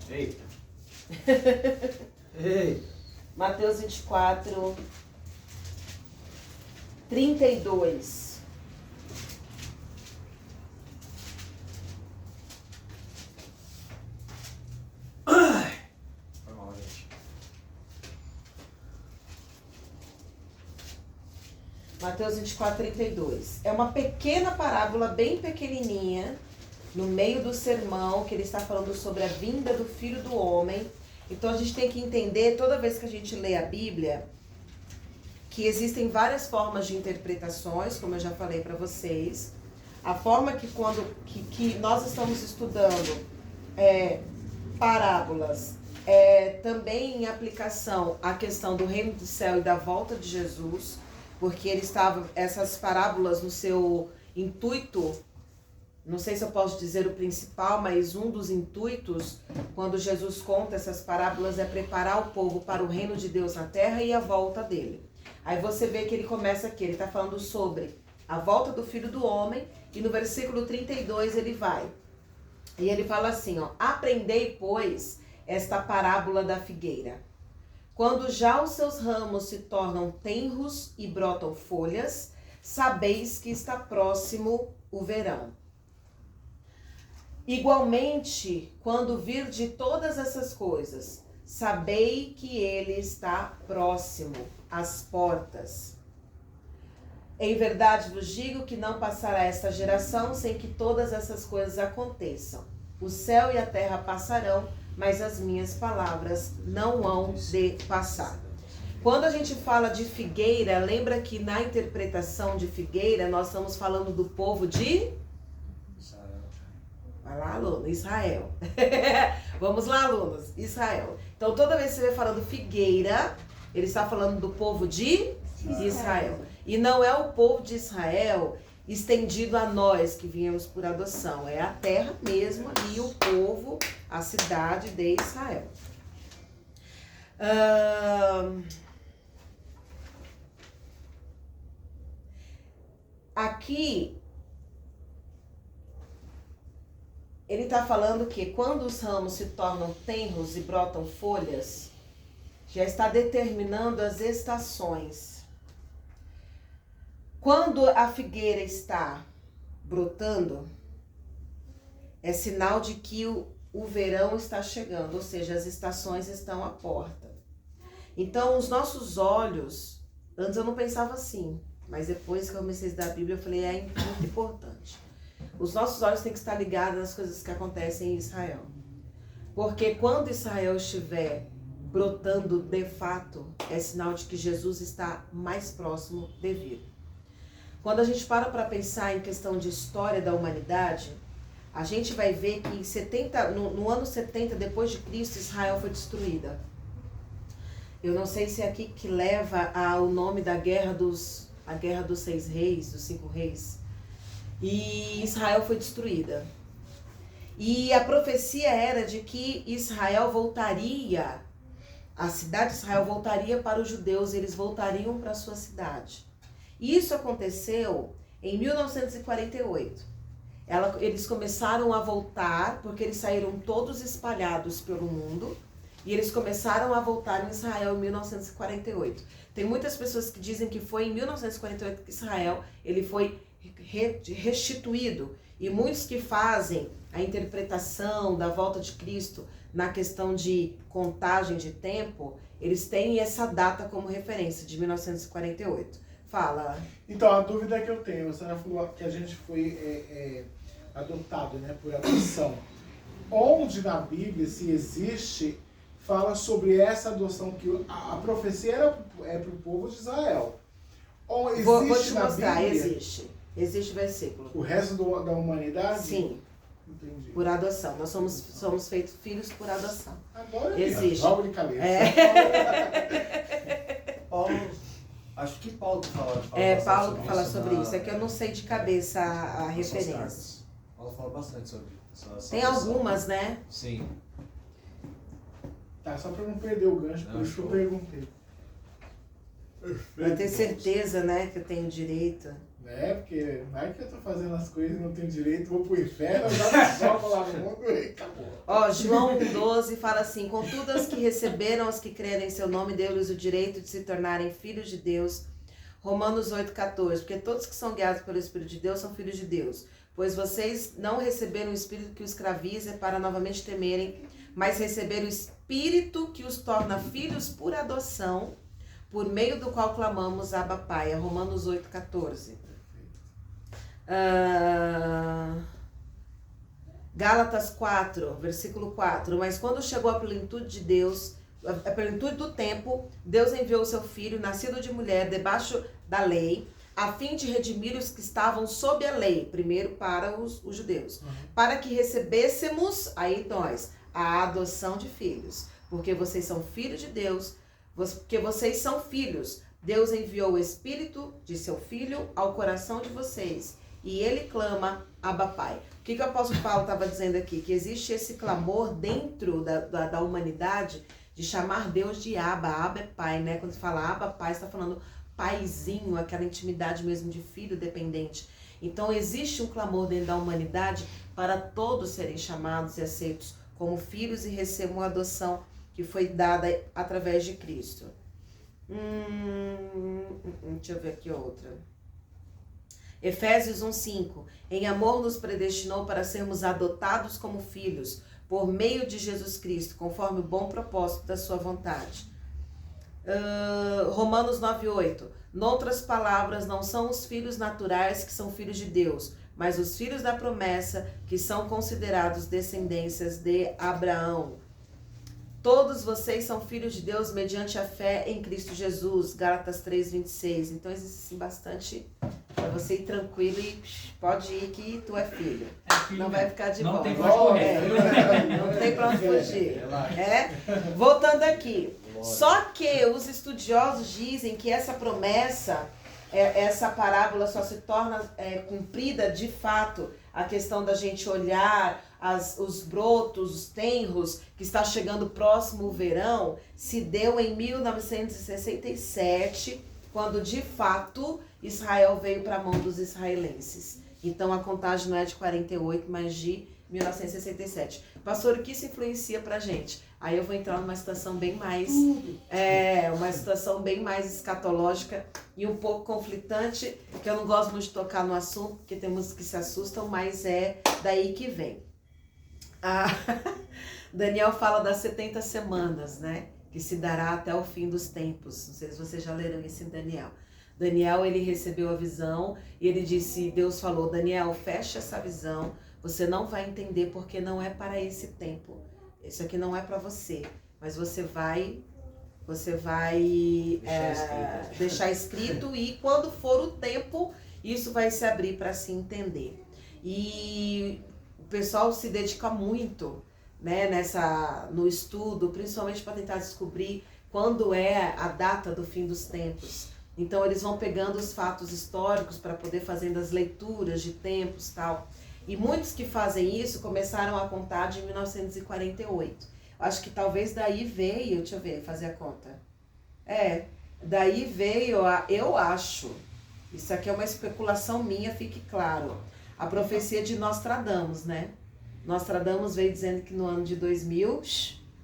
Eita. Ei. Mateus 24, 32. Foi mal, gente. Mateus 24, 32. É uma pequena parábola, bem pequenininha, no meio do sermão, que ele está falando sobre a vinda do Filho do Homem. Então a gente tem que entender, toda vez que a gente lê a Bíblia, que existem várias formas de interpretações, como eu já falei para vocês. A forma que nós estamos estudando parábolas, também em aplicação à questão do reino do céu e da volta de Jesus, porque essas parábolas no seu intuito, não sei se eu posso dizer o principal, mas um dos intuitos, quando Jesus conta essas parábolas, é preparar o povo para o reino de Deus na terra e a volta dele. Aí você vê que ele começa aqui, ele está falando sobre a volta do Filho do Homem, e no versículo 32 ele vai. E ele fala assim, ó: aprendei, pois, esta parábola da figueira. Quando já os seus ramos se tornam tenros e brotam folhas, sabeis que está próximo o verão. Igualmente, quando virde todas essas coisas, sabei que ele está próximo, às portas. Em verdade vos digo que não passará esta geração sem que todas essas coisas aconteçam. O céu e a terra passarão, mas as minhas palavras não hão de passar. Quando a gente fala de figueira, lembra que na interpretação de figueira, nós estamos falando do povo de... Vai lá, aluno, Israel. Vamos lá, alunos, Israel. Então, toda vez que você vai falando figueira, ele está falando do povo de Israel. E não é o povo de Israel estendido a nós que viemos por adoção. É a terra mesmo ali, o povo, a cidade de Israel. Aqui, ele está falando que quando os ramos se tornam tenros e brotam folhas, já está determinando as estações. Quando a figueira está brotando, é sinal de que o verão está chegando, ou seja, as estações estão à porta. Então, os nossos olhos, antes eu não pensava assim, mas depois que eu comecei a estudar a Bíblia, eu falei, é muito importante. Os nossos olhos têm que estar ligados nas coisas que acontecem em Israel. Porque quando Israel estiver brotando de fato, é sinal de que Jesus está mais próximo de vir. Quando a gente para pensar em questão de história da humanidade, a gente vai ver que no ano 70 depois de Cristo, Israel foi destruída. Eu não sei se é aqui que leva ao nome da guerra dos 6 reis, dos 5 reis. E Israel foi destruída. E a profecia era de que Israel voltaria, a cidade de Israel voltaria para os judeus, eles voltariam para a sua cidade. Isso aconteceu em 1948. Eles começaram a voltar, porque eles saíram todos espalhados pelo mundo, e eles começaram a voltar em Israel em 1948. Tem muitas pessoas que dizem que foi em 1948 que Israel ele foi restituído, e muitos que fazem a interpretação da volta de Cristo na questão de contagem de tempo, eles têm essa data como referência, de 1948. Fala. Então, a dúvida que eu tenho, a senhora falou que a gente foi adotado, né, por adoção. Onde na Bíblia, se existe, fala sobre essa adoção, que a profecia é para o povo de Israel. Ou existe vou te na mostrar, Bíblia, existe versículo. o resto da humanidade? Sim, Entendi. por adoção. Nós somos feitos filhos por adoção. Agora Existe. Jogo de cabeça. Paulo, acho que Paulo que fala. Paulo que fala sobre isso. É que eu não sei de cabeça a referência. Paulo fala bastante sobre essa Tem adoção. algumas, né? Sim. Tá, só para não perder o gancho, por Não, isso que eu show. perguntei. Pra ter certeza, né, que eu tenho direito. Porque vai que eu tô fazendo as coisas e não tenho direito, vou pro inferno, já jogo lá no mundo e acabou. Ó, João 1,12 fala assim: contudo, os que receberam, os que creram em seu nome, deu-lhes o direito de se tornarem filhos de Deus. Romanos 8,14, porque todos que são guiados pelo Espírito de Deus são filhos de Deus. Pois vocês não receberam o Espírito que os escraviza para novamente temerem, mas receberam o Espírito que os torna filhos por adoção, por meio do qual clamamos Abba Pai. É Romanos 8,14. Gálatas 4, versículo 4. Mas quando chegou a plenitude de Deus, a plenitude do tempo, Deus enviou o seu Filho, nascido de mulher, debaixo da lei, a fim de redimir os que estavam sob a lei, primeiro para os judeus, para que recebêssemos, aí nós, a adoção de filhos, porque vocês são filhos de Deus, porque vocês são filhos. Deus enviou o Espírito de seu Filho ao coração de vocês, e ele clama Abba Pai. O que o apóstolo Paulo estava dizendo aqui? Que existe esse clamor dentro da humanidade de chamar Deus de Abba. Abba é pai, né? Quando você fala Abba Pai, você está falando paizinho, aquela intimidade mesmo de filho dependente. Então existe um clamor dentro da humanidade para todos serem chamados e aceitos como filhos e recebam a adoção que foi dada através de Cristo. Deixa eu ver aqui outra. Efésios 1,5. Em amor nos predestinou para sermos adotados como filhos, por meio de Jesus Cristo, conforme o bom propósito da sua vontade. Romanos 9:8. Noutras palavras, não são os filhos naturais que são filhos de Deus, mas os filhos da promessa que são considerados descendências de Abraão. Todos vocês são filhos de Deus mediante a fé em Cristo Jesus. Gálatas 3:26. Então existe sim bastante para você ir tranquilo e pode ir que tu é filho. É filho Não mesmo. vai ficar de Não boa. tem pra onde correr. Não tem pra onde fugir. Voltando aqui. Só que os estudiosos dizem que essa promessa, essa parábola só se torna cumprida de fato. A questão da gente olhar os brotos, os tenros, que está chegando próximo o verão, se deu em 1967, quando de fato Israel veio para a mão dos israelenses. Então a contagem não é de 48, mas de 1967. Pastor, o que isso influencia pra gente? Aí eu vou entrar numa situação bem mais... uma situação bem mais escatológica e um pouco conflitante, que eu não gosto muito de tocar no assunto, porque tem músicas que se assustam, mas é daí que vem. Daniel fala das 70 semanas, né? Que se dará até o fim dos tempos. Não sei se vocês já leram isso em Daniel. Daniel, ele recebeu a visão e ele disse, Deus falou, Daniel, fecha essa visão, você não vai entender porque não é para esse tempo. Isso aqui não é para você, mas você vai deixar escrito e quando for o tempo, isso vai se abrir para se entender. E o pessoal se dedica muito, né, no estudo, principalmente para tentar descobrir quando é a data do fim dos tempos. Então eles vão pegando os fatos históricos para poder fazendo as leituras de tempos e tal. E muitos que fazem isso começaram a contar de 1948. Acho que talvez daí veio, deixa eu ver, fazer a conta. Daí veio, eu acho, isso aqui é uma especulação minha, fique claro, a profecia de Nostradamus, né? Nostradamus veio dizendo que no ano de 2000,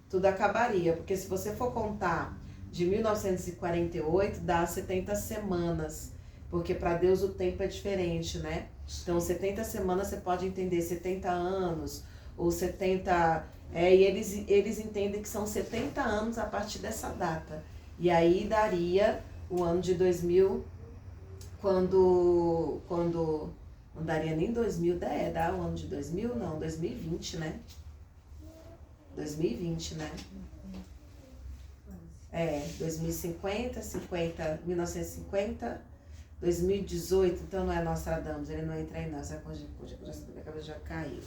tudo acabaria. Porque se você for contar de 1948, dá 70 semanas. Porque para Deus o tempo é diferente, né? Então 70 semanas você pode entender 70 anos ou 70... e eles entendem que são 70 anos a partir dessa data. E aí daria o ano de 2000, quando não daria nem 2000, dá o ano de 2000? Não, 2020, né? 2020, né? 2050, 1950, 2018, então não é Nostradamus, ele não entra aí não, essa coisa minha cabeça já caiu.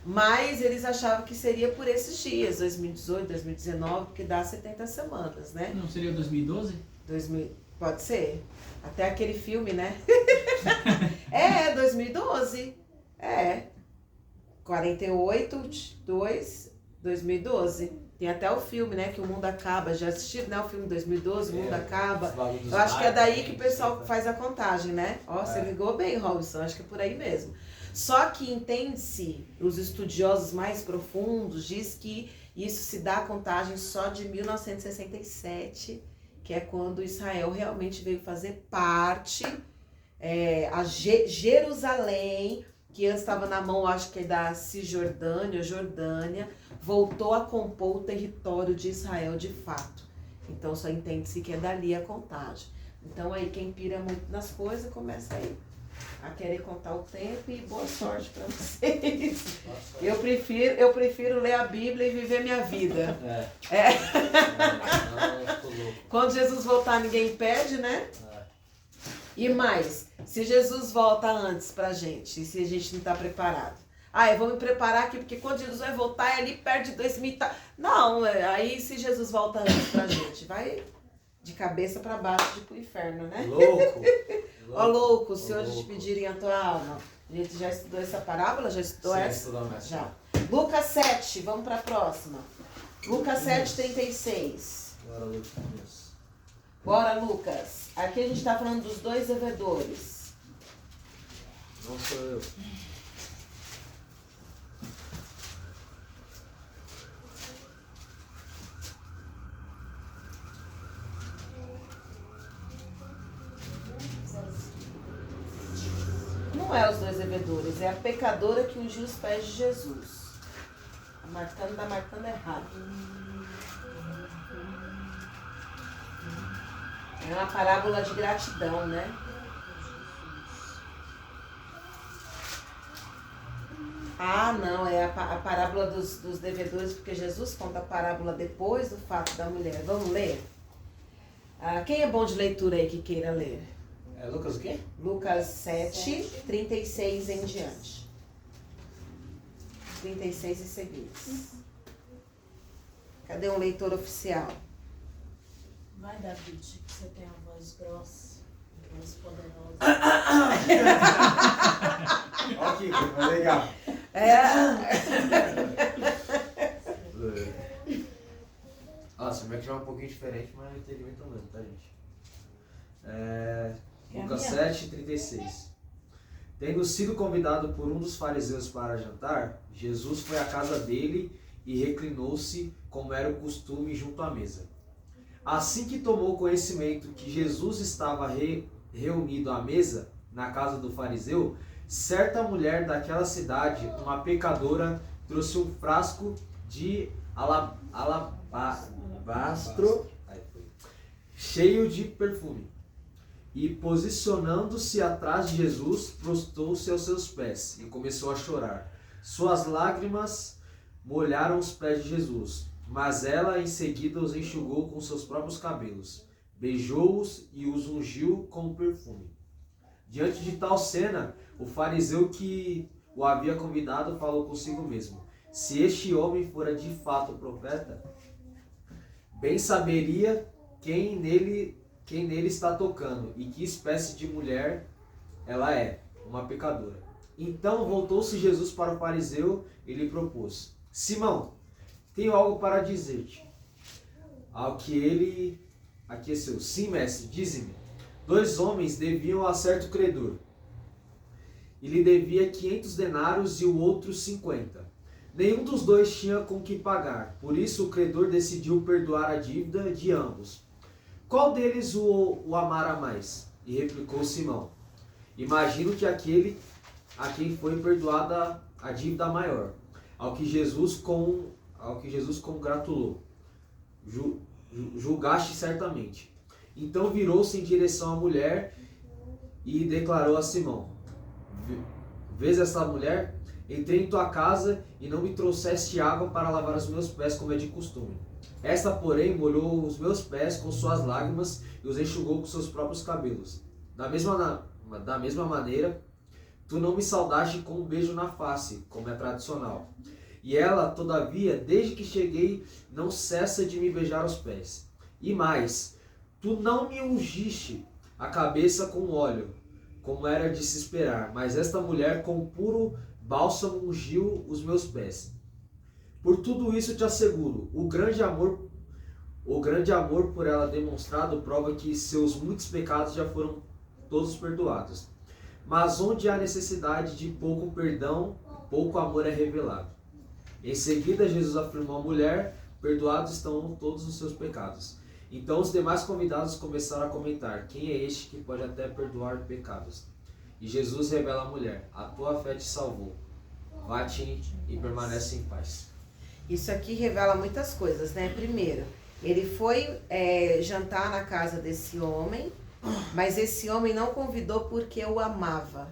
Mas eles achavam que seria por esses dias, 2018, 2019, porque dá 70 semanas, né? Não seria 2012? Pode ser. Até aquele filme, né? 2012. 48, 2012. Tem até o filme, né? Que o mundo acaba. Já assistiram, né? O filme 2012, o mundo acaba. Eu acho que é daí que o pessoal faz a contagem, né? Você ligou bem, Robson. Acho que é por aí mesmo. Só que entende-se, os estudiosos mais profundos diz que isso se dá a contagem só de 1967, que é quando Israel realmente veio fazer parte, a Jerusalém, que antes estava na mão, acho que é da Cisjordânia, Jordânia, voltou a compor o território de Israel de fato. Então só entende-se que é dali a contagem. Então aí quem pira muito nas coisas começa aí a querer contar o tempo e boa sorte para vocês. Eu prefiro ler a Bíblia e viver minha vida. Quando Jesus voltar, ninguém impede, né? E mais, se Jesus volta antes pra gente, e se a gente não tá preparado. Eu vou me preparar aqui, porque quando Jesus vai voltar, é ali perto de 2000 e tal. Não, aí se Jesus volta antes pra gente, vai de cabeça pra baixo, tipo o inferno, né? Ó louco, se hoje te pedirem a tua alma. A gente já estudou essa parábola? Já estudou essa? Já. Lucas 7, vamos pra próxima. Lucas 7:36. Bora, Lucas. Aqui a gente tá falando dos dois devedores. Não sou eu. Não é os dois devedores, é a pecadora que ungiu os pés de Jesus. Tá marcando errado. É uma parábola de gratidão, né? Ah, não, é a parábola dos devedores, porque Jesus conta a parábola depois do fato da mulher. Vamos ler? Quem é bom de leitura aí que queira ler? É Lucas o quê? Lucas 7, 36 em diante. 36 e seguintes. Cadê um leitor oficial? Vai, David, que você tem a voz grossa, voz poderosa. Olha aqui, foi legal. Nossa, o meu aqui é um pouquinho diferente, mas o entendimento é o mesmo, tá, gente? Lucas 7, 36. Tendo sido convidado por um dos fariseus para jantar, Jesus foi à casa dele e reclinou-se, como era o costume, junto à mesa. Assim que tomou conhecimento que Jesus estava reunido à mesa na casa do fariseu, certa mulher daquela cidade, uma pecadora, trouxe um frasco de alabastro cheio de perfume. E, posicionando-se atrás de Jesus, prostou-se aos seus pés e começou a chorar. Suas lágrimas molharam os pés de Jesus, mas ela em seguida os enxugou com seus próprios cabelos, beijou-os e os ungiu com perfume. Diante de tal cena, o fariseu que o havia convidado falou consigo mesmo: se este homem fora de fato profeta, bem saberia quem nele está tocando e que espécie de mulher ela é, uma pecadora. Então voltou-se Jesus para o fariseu e lhe propôs: Simão, tenho algo para dizer-te. Ao que ele aqueceu: sim, mestre, dize-me. 2 homens deviam a certo credor. Ele devia 500 denários e o outro 50. Nenhum dos dois tinha com que pagar, por isso o credor decidiu perdoar a dívida de ambos. Qual deles o amara mais? E replicou Simão: imagino que aquele a quem foi perdoada a dívida maior. Ao que Jesus congratulou: julgaste certamente. Então virou-se em direção à mulher e declarou a Simão: vês esta mulher? Entrei em tua casa e não me trouxeste água para lavar os meus pés como é de costume. Esta, porém, molhou os meus pés com suas lágrimas e os enxugou com seus próprios cabelos. Da mesma maneira, tu não me saudaste com um beijo na face, como é tradicional. E ela, todavia, desde que cheguei, não cessa de me beijar os pés. E mais, tu não me ungiste a cabeça com óleo, como era de se esperar, mas esta mulher com puro bálsamo ungiu os meus pés. Por tudo isso te asseguro, o grande amor por ela demonstrado prova que seus muitos pecados já foram todos perdoados. Mas onde há necessidade de pouco perdão, pouco amor é revelado. Em seguida, Jesus afirmou à mulher: perdoados estão todos os seus pecados. Então os demais convidados começaram a comentar: quem é este que pode até perdoar pecados? E Jesus revela à mulher: a tua fé te salvou. Vá-te e permanece em paz. Isso aqui revela muitas coisas, né? Primeiro, ele foi jantar na casa desse homem, mas esse homem não convidou porque o amava,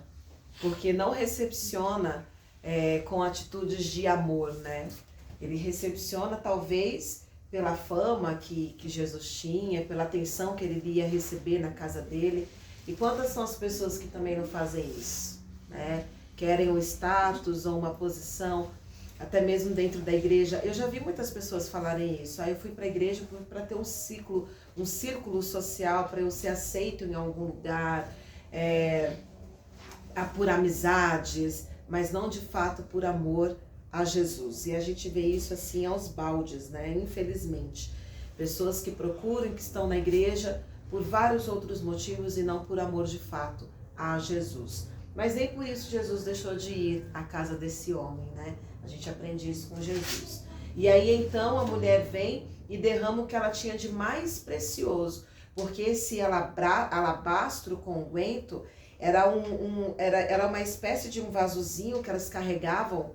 porque não recepciona com atitudes de amor, né? Ele recepciona talvez pela fama que Jesus tinha, pela atenção que ele iria receber na casa dele. E quantas são as pessoas que também não fazem isso, né? Querem um status ou uma posição, até mesmo dentro da igreja. Eu já vi muitas pessoas falarem isso. Aí eu fui para a igreja para ter um círculo social, para eu ser aceito em algum lugar, por amizades, mas não de fato por amor a Jesus. E a gente vê isso assim aos baldes, né? Infelizmente. Pessoas que procuram, que estão na igreja por vários outros motivos e não por amor de fato a Jesus. Mas nem por isso Jesus deixou de ir à casa desse homem, né? A gente aprende isso com Jesus. E aí então a mulher vem e derrama o que ela tinha de mais precioso, porque esse alabastro com unguento era uma espécie de um vasozinho que elas carregavam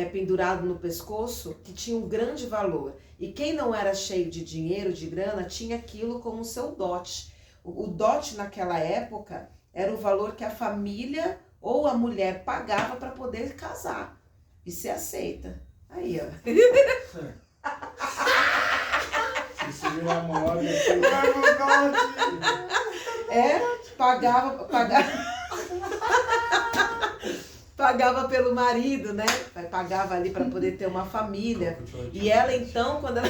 pendurado no pescoço que tinha um grande valor. E quem não era cheio de dinheiro, de grana, tinha aquilo como seu dote. O dote naquela época era o valor que a família ou a mulher pagava para poder casar e ser aceita. Aí, ó. Isso virou a moda. Pagava pelo marido, né? Pagava ali para poder ter uma família. E ela então, quando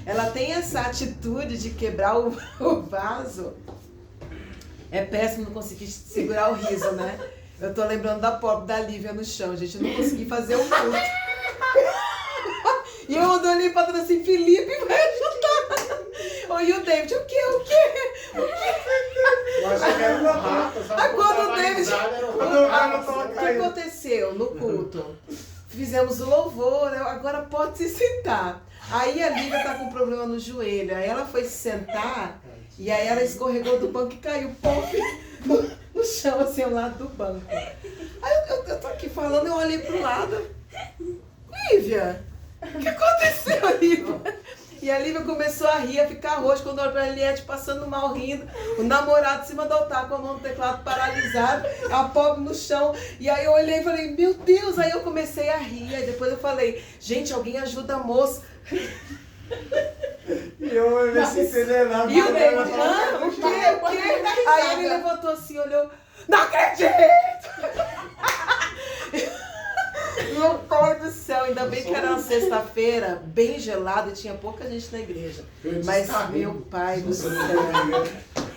ela tem essa atitude de quebrar o vaso, é péssimo não conseguir segurar o riso, né? Eu tô lembrando da pobre da Lívia no chão, gente. Eu não consegui fazer o culto. E eu ando ali pra trás assim, Felipe vai ajudar. E o David, o quê? Eu achei que era uma rata. Aí quando o David... O que David... aconteceu no culto? Fizemos o louvor, agora pode se sentar. Aí a Lívia tá com problema no joelho. Aí ela foi se sentar e aí ela escorregou do banco e caiu no chão, assim, ao lado do banco. Aí eu tô aqui falando, eu olhei pro lado. Lívia, o que aconteceu, Lívia? E a Lívia começou a rir, a ficar roxa, quando olhou pra Eliette passando mal, rindo. O namorado em cima do altar com a mão no teclado paralisado, a pobre no chão. E aí eu olhei e falei, meu Deus! Aí eu comecei a rir. Aí depois eu falei, gente, alguém ajuda a moça. E eu olhei assim, acelerado. E o David, o quê? Aí ele levantou assim, olhou, não acredito! Meu pai do céu, ainda bem que era uma sexta-feira, bem gelada e tinha pouca gente na igreja. Mas meu pai do céu.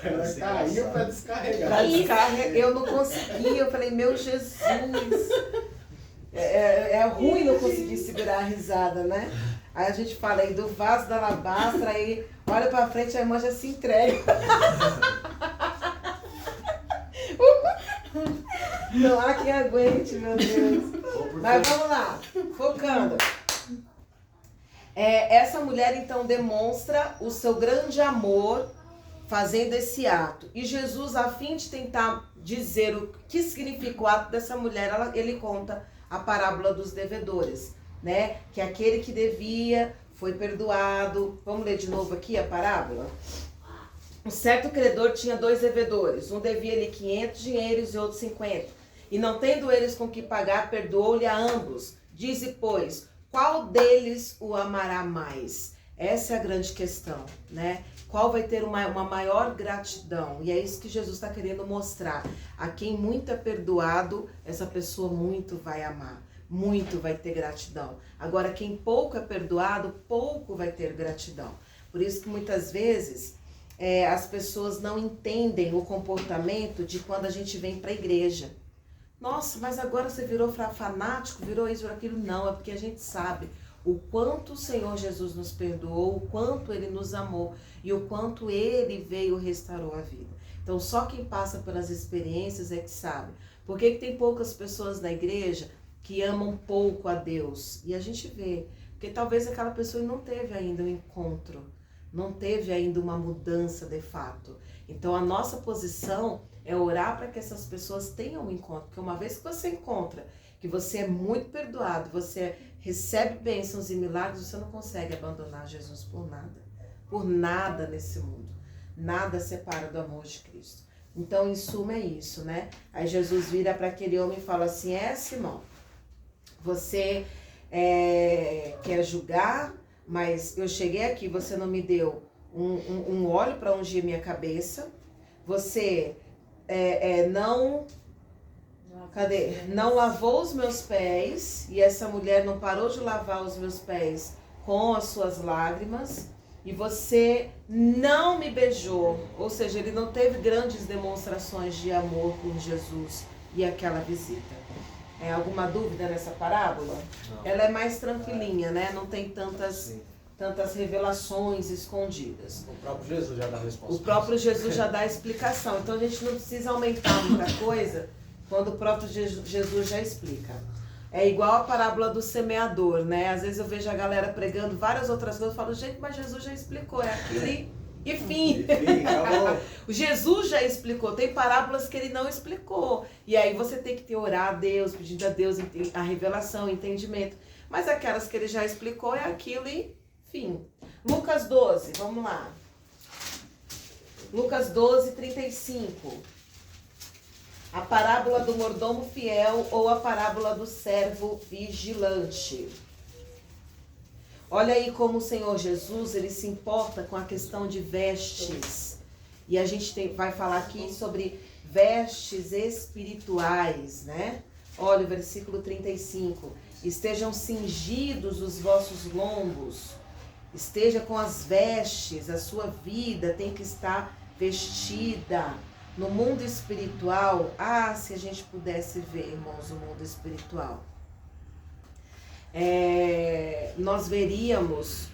Ela caiu pra descarregar. Pra descarregar, eu não conseguia, eu falei, meu Jesus. É ruim não conseguir segurar a risada, né? Aí a gente fala aí do vaso da alabastra, aí olha pra frente, a irmã já se entrega. Não há quem aguente, meu Deus. Mas vamos lá, focando. Essa mulher então demonstra o seu grande amor fazendo esse ato. E Jesus, a fim de tentar dizer o que significa o ato dessa mulher, ele conta a parábola dos devedores, né? Que aquele que devia foi perdoado. Vamos ler de novo aqui a parábola? Um certo credor tinha 2 devedores. Um devia-lhe 500 dinheiros e outro 50. E não tendo eles com que pagar, perdoou-lhe a ambos. Dize, pois, qual deles o amará mais? Essa é a grande questão, né? Qual vai ter uma maior gratidão? E é isso que Jesus está querendo mostrar. A quem muito é perdoado, essa pessoa muito vai amar. Muito vai ter gratidão. Agora, quem pouco é perdoado, pouco vai ter gratidão. Por isso que muitas vezes as pessoas não entendem o comportamento de quando a gente vem para a igreja. Nossa, mas agora você virou fanático, virou isso, virou aquilo. Não, é porque a gente sabe o quanto o Senhor Jesus nos perdoou, o quanto Ele nos amou e o quanto Ele veio e restaurou a vida. Então, só quem passa pelas experiências é que sabe. Por que tem poucas pessoas na igreja que amam pouco a Deus? E a gente vê, porque talvez aquela pessoa não teve ainda um encontro, não teve ainda uma mudança de fato. Então, a nossa posição é orar para que essas pessoas tenham um encontro. Porque uma vez que você encontra que você é muito perdoado, você recebe bênçãos e milagres, você não consegue abandonar Jesus por nada. Por nada nesse mundo. Nada separa do amor de Cristo. Então, em suma, é isso, né? Aí Jesus vira para aquele homem e fala assim, Simão, você quer julgar, mas eu cheguei aqui, você não me deu um óleo para ungir minha cabeça, você não lavou os meus pés, e essa mulher não parou de lavar os meus pés com as suas lágrimas, e você não me beijou, ou seja, ele não teve grandes demonstrações de amor por Jesus e aquela visita. Alguma dúvida nessa parábola? Não. Ela é mais tranquilinha, né? Não tem tantas revelações escondidas. O próprio Jesus já dá a resposta. O próprio Jesus já dá a explicação. Então a gente não precisa aumentar muita coisa quando o próprio Jesus já explica. É igual a parábola do semeador, né? Às vezes eu vejo a galera pregando várias outras coisas, eu falo, gente, mas Jesus já explicou, é aquele E fim. Enfim, acabou. O Jesus já explicou, tem parábolas que ele não explicou. E aí você tem que orar a Deus, pedindo a Deus a revelação, o entendimento. Mas aquelas que ele já explicou é aquilo e fim. Lucas 12, vamos lá. Lucas 12, 35. A parábola do mordomo fiel ou a parábola do servo vigilante. Olha aí como o Senhor Jesus, ele se importa com a questão de vestes. E a gente vai falar aqui sobre vestes espirituais, né? Olha o versículo 35. Estejam cingidos os vossos lombos. Esteja com as vestes, a sua vida tem que estar vestida. No mundo espiritual, se a gente pudesse ver, irmãos, o mundo espiritual. Nós veríamos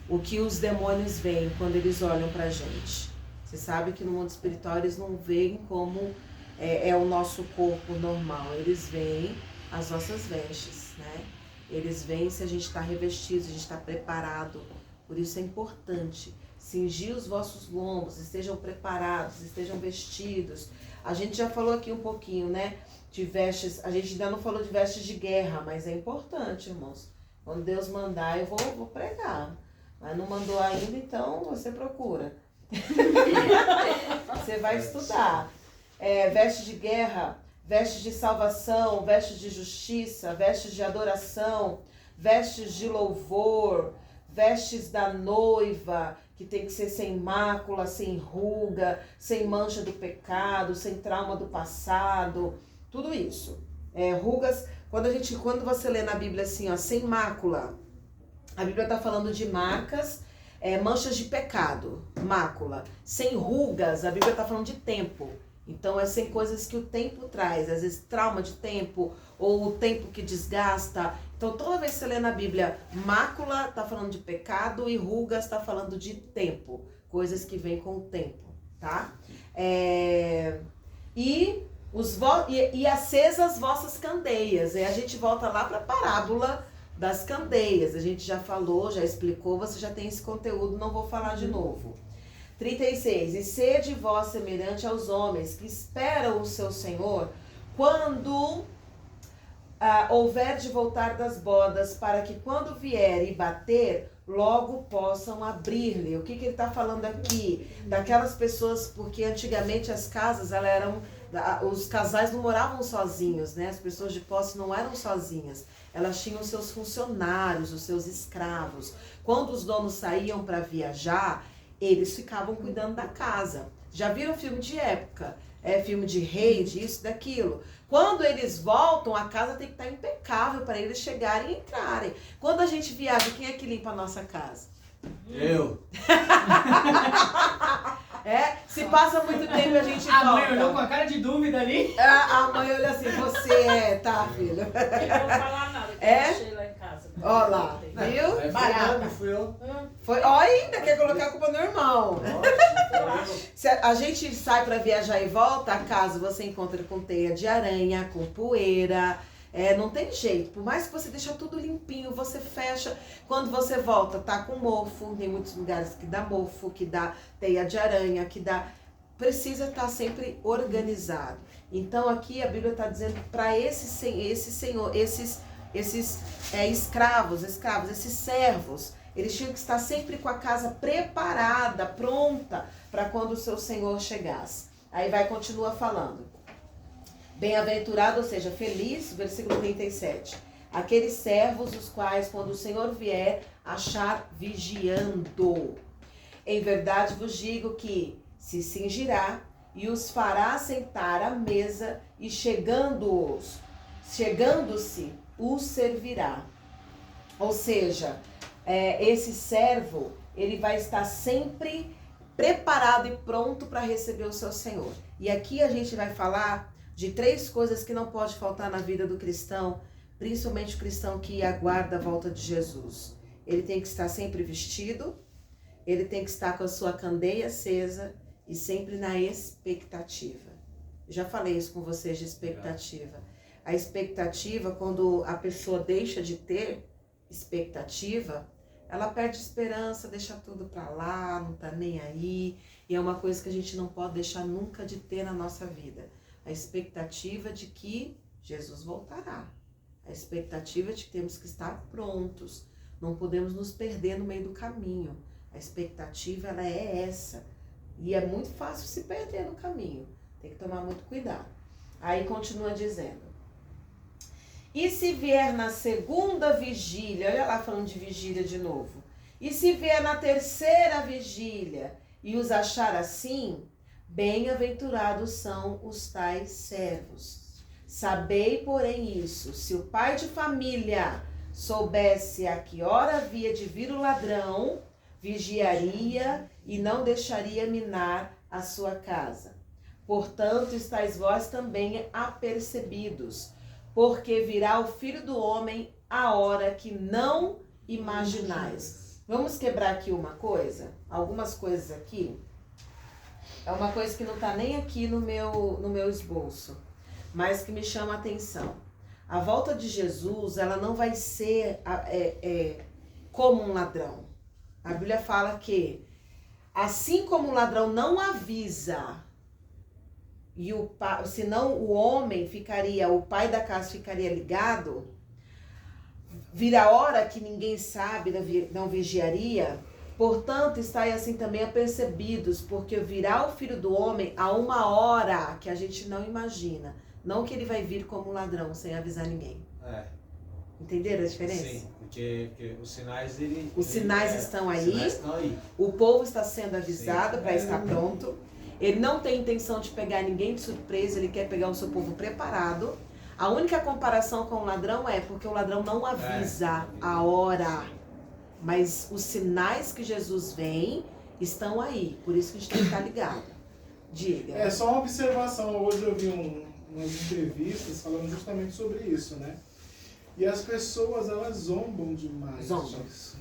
o que os demônios veem quando eles olham pra gente. Você sabe que no mundo espiritual eles não veem como é o nosso corpo normal. Eles veem as nossas vestes, né? Eles veem se a gente está revestido, se a gente está preparado. Por isso é importante cingir os vossos lombos, estejam preparados, estejam vestidos. A gente já falou aqui um pouquinho, né? De vestes, a gente ainda não falou de vestes de guerra, mas é importante, irmãos. Quando Deus mandar, eu vou pregar. Mas não mandou ainda, então você procura. Você vai estudar. Vestes de guerra, vestes de salvação, vestes de justiça, vestes de adoração, vestes de louvor, vestes da noiva, que tem que ser sem mácula, sem ruga, sem mancha do pecado, sem trauma do passado, tudo isso. Rugas, quando você lê na Bíblia assim, ó, sem mácula, a Bíblia está falando de marcas, manchas de pecado, mácula. Sem rugas, a Bíblia está falando de tempo. Então, sem coisas que o tempo traz, às vezes trauma de tempo, ou o tempo que desgasta. Então, toda vez que você lê na Bíblia, mácula está falando de pecado e rugas está falando de tempo, coisas que vêm com o tempo, tá? E acesas as vossas candeias. A gente volta lá para a parábola das candeias. A gente já falou, já explicou, você já tem esse conteúdo, não vou falar de novo. 36. E sede vós semelhante aos homens que esperam o seu Senhor quando houver de voltar das bodas, para que quando vier e bater, logo possam abrir-lhe. O que ele está falando aqui? Daquelas pessoas, porque antigamente as casas, os casais não moravam sozinhos, né? As pessoas de posse não eram sozinhas. Elas tinham os seus funcionários, os seus escravos. Quando os donos saíam para viajar, eles ficavam cuidando da casa. Já viram filme de época? Filme de rei, disso, daquilo. Quando eles voltam, a casa tem que estar impecável para eles chegarem e entrarem. Quando a gente viaja, quem é que limpa a nossa casa? Eu. Se passa muito tempo a gente volta. A mãe olhou com a cara de dúvida ali. A mãe olha assim, você tá, filho? Eu não vou falar nada, que eu deixei lá em casa. Ó lá, viu? Barata. Fui eu. Ó, ainda quer colocar a culpa no irmão. Se a gente sai pra viajar e volta, a casa você encontra com teia de aranha, com poeira. Não tem jeito. Por mais que você deixa tudo limpinho, você fecha. Quando você volta, tá com mofo. Tem muitos lugares que dá mofo, que dá teia de aranha, que dá... Precisa estar sempre organizado. Então aqui a Bíblia está dizendo para esses escravos, esses servos, eles tinham que estar sempre com a casa preparada, pronta, para quando o seu Senhor chegasse. Aí continua falando. Bem-aventurado, ou seja, feliz, versículo 37. Aqueles servos os quais, quando o Senhor vier, achar vigiando. Em verdade vos digo que se cingirá e os fará sentar à mesa e chegando-se, os servirá. Ou seja, esse servo, ele vai estar sempre preparado e pronto para receber o seu Senhor. E aqui a gente vai falar de 3 coisas que não pode faltar na vida do cristão, principalmente o cristão que aguarda a volta de Jesus. Ele tem que estar sempre vestido, ele tem que estar com a sua candeia acesa e sempre na expectativa. Já falei isso com vocês de expectativa. A expectativa, quando a pessoa deixa de ter expectativa, ela perde esperança, deixa tudo pra lá, não tá nem aí. E é uma coisa que a gente não pode deixar nunca de ter na nossa vida. A expectativa de que Jesus voltará. A expectativa de que temos que estar prontos. Não podemos nos perder no meio do caminho. A expectativa, ela é essa. E é muito fácil se perder no caminho. Tem que tomar muito cuidado. Aí continua dizendo. E se vier na segunda vigília, olha lá falando de vigília de novo. E se vier na terceira vigília e os achar assim, bem-aventurados são os tais servos. Sabei, porém, isso, se o pai de família soubesse a que hora havia de vir o ladrão, vigiaria e não deixaria minar a sua casa. Portanto, estáis vós também apercebidos, porque virá o Filho do Homem a hora que não imaginais. Vamos quebrar aqui uma coisa? Algumas coisas aqui. É uma coisa que não está nem aqui no meu esboço, mas que me chama a atenção. A volta de Jesus, ela não vai ser como um ladrão. A Bíblia fala que, assim como o ladrão não avisa, senão o homem ficaria, o pai da casa ficaria ligado, vira a hora que ninguém sabe, não vigiaria. Portanto, estáis assim também apercebidos, porque virá o Filho do Homem a uma hora que a gente não imagina. Não que ele vai vir como um ladrão, sem avisar ninguém. Entenderam a diferença? Sim, porque os sinais estão aí. Os sinais estão aí. O povo está sendo avisado para estar pronto. Ele não tem intenção de pegar ninguém de surpresa, ele quer pegar o seu povo preparado. A única comparação com o ladrão é porque o ladrão não avisa a hora. Mas os sinais que Jesus vem estão aí. Por isso que a gente tem que estar ligado. Diga. É só uma observação. Hoje eu vi umas entrevistas falando justamente sobre isso, né? E as pessoas, elas zombam demais disso.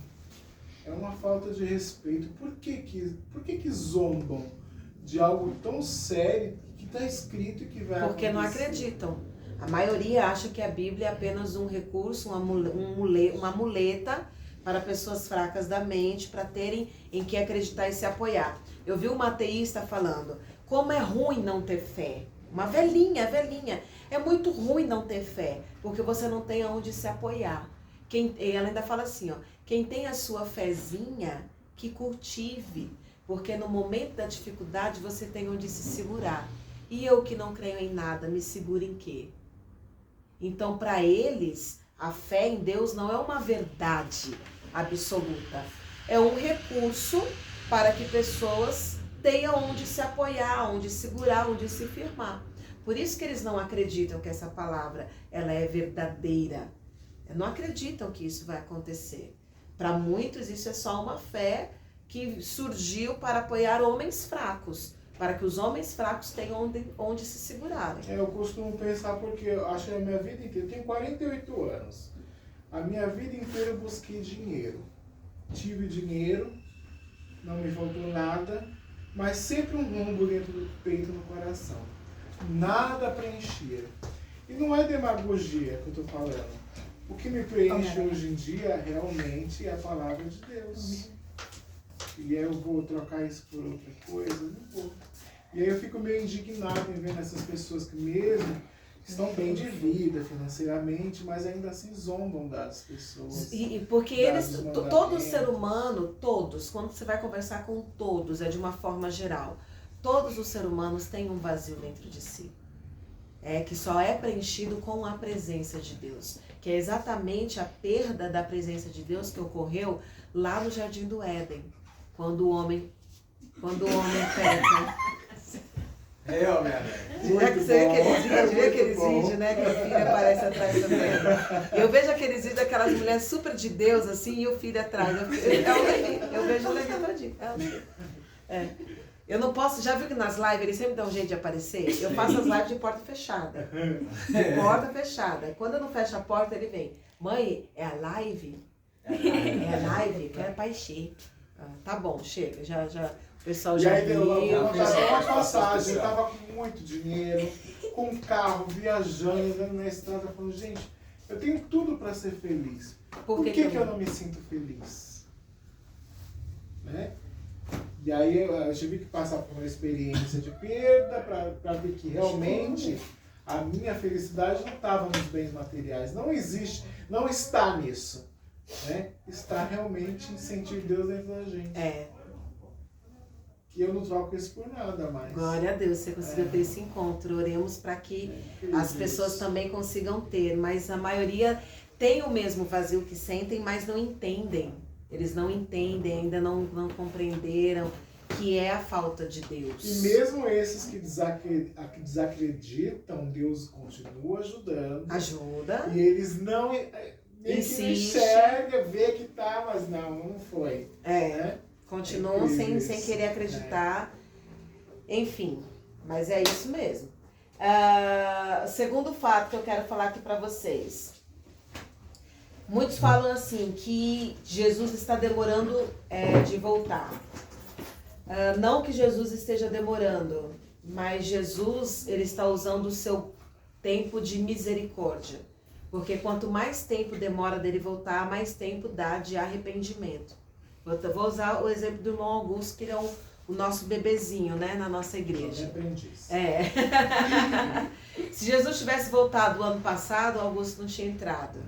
É uma falta de respeito. Por que zombam de algo tão sério que está escrito e que vai acontecer? Porque não acreditam. A maioria acha que a Bíblia é apenas um recurso, uma muleta para pessoas fracas da mente, para terem em que acreditar e se apoiar. Eu vi uma ateísta falando, como é ruim não ter fé. Uma velhinha. É muito ruim não ter fé, porque você não tem aonde se apoiar. Ela ainda fala assim, ó, quem tem a sua fezinha, que cultive, porque no momento da dificuldade você tem onde se segurar. E eu que não creio em nada, me seguro em quê? Então, para eles, a fé em Deus não é uma verdade absoluta. É um recurso para que pessoas tenham onde se apoiar, onde segurar, onde se firmar. Por isso que eles não acreditam que essa palavra ela é verdadeira. Não acreditam que isso vai acontecer. Para muitos, isso é só uma fé que surgiu para apoiar homens fracos, para que os homens fracos tenham onde se segurarem. Eu costumo pensar porque eu acho que a minha vida inteira, eu tenho 48 anos, a minha vida inteira eu busquei dinheiro. Tive dinheiro, não me faltou nada, mas sempre um rombo dentro do peito, no coração. Nada preenchia. E não é demagogia que eu estou falando. O que me preenche hoje em dia realmente é a palavra de Deus. E aí eu vou trocar isso por outra coisa? Não vou. E aí eu fico meio indignado em ver essas pessoas que mesmo estão bem de vida financeiramente, mas ainda assim zombam das pessoas. E porque eles, todo ser humano, todos, quando você vai conversar com todos, é de uma forma geral, todos os seres humanos têm um vazio dentro de si. Que só é preenchido com a presença de Deus. Que é exatamente a perda da presença de Deus que ocorreu lá no Jardim do Éden. Quando o homem peca. Você viu aqueles vídeos, né? Que o filho aparece atrás também. Eu vejo aqueles vídeos daquelas mulheres super de Deus, assim, e o filho atrás. Eu vejo o Levi todinho. Eu não posso, já viu que nas lives eles sempre dão um jeito de aparecer? Eu faço as lives de porta fechada. De porta fechada. Quando eu não fecho a porta, ele vem. Mãe, é a live? É a live? Quero paixê. Tá bom, chega. Já, o pessoal já viu. Uma passagem, eu tava com muito dinheiro, com carro, viajando, andando na estrada, falando, gente, eu tenho tudo para ser feliz. Por que eu não me sinto feliz? né? E aí eu tive que passar por uma experiência de perda para ver que realmente a minha felicidade não estava nos bens materiais. Não existe, não está nisso, né? Está realmente em sentir Deus dentro da gente. É, E eu não troco isso por nada mais. glória a Deus, você conseguiu ter esse encontro. Oremos para que as pessoas também consigam ter, mas a maioria tem o mesmo vazio que sentem, mas não entendem. Eles não entendem, ainda não compreenderam que é a falta de Deus. E mesmo esses que desacreditam, Deus continua ajudando. Ajuda. E eles não Insiste. enxerga, vê que tá, mas não foi. É, continuam É sem incrível isso. querer acreditar. Enfim, mas é isso mesmo. Segundo fato que eu quero falar aqui para vocês. Muitos falam assim, que Jesus está demorando de voltar. Não que Jesus esteja demorando, mas Jesus, ele está usando o seu tempo de misericórdia. Porque quanto mais tempo demora dele voltar, mais tempo dá de arrependimento. Vou usar o exemplo do irmão Augusto, que ele é o nosso bebezinho, né, na nossa igreja. Aprendiz. Se Jesus tivesse voltado o ano passado, o Augusto não tinha entrado.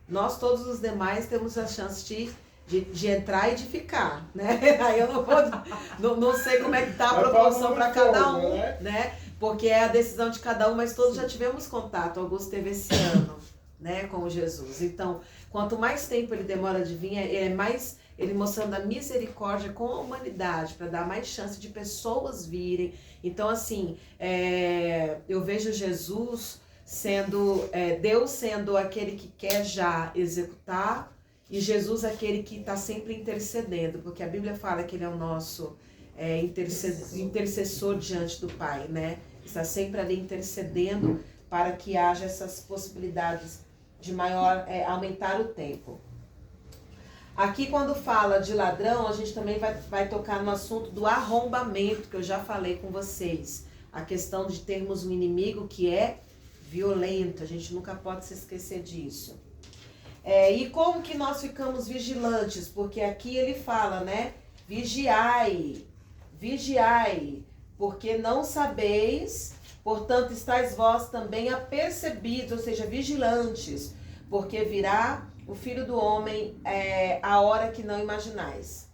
Nós, todos os demais, temos a chance de entrar e de ficar, né? Aí eu não sei como é que tá a proporção para cada um, né? Porque é a decisão de cada um, mas todos já tivemos contato. O Augusto teve esse ano, né, com Jesus. Então, quanto mais tempo ele demora de vir, é mais ele mostrando a misericórdia com a humanidade, para dar mais chance de pessoas virem. Então, assim, eu vejo Jesus sendo, Deus sendo aquele que quer já executar, e Jesus aquele que está sempre intercedendo, porque a Bíblia fala que ele é o nosso intercessor diante do Pai, né? Está sempre ali intercedendo para que haja essas possibilidades de maior, aumentar o tempo. Aqui quando fala de ladrão, a gente também vai tocar no assunto do arrombamento, que eu já falei com vocês. A questão de termos um inimigo que é violento, a gente nunca pode se esquecer disso. E como que nós ficamos vigilantes? Porque aqui ele fala, né? Vigiai, porque não sabeis, portanto estáis vós também apercebidos, ou seja, vigilantes, porque virá o Filho do Homem a hora que não imaginais.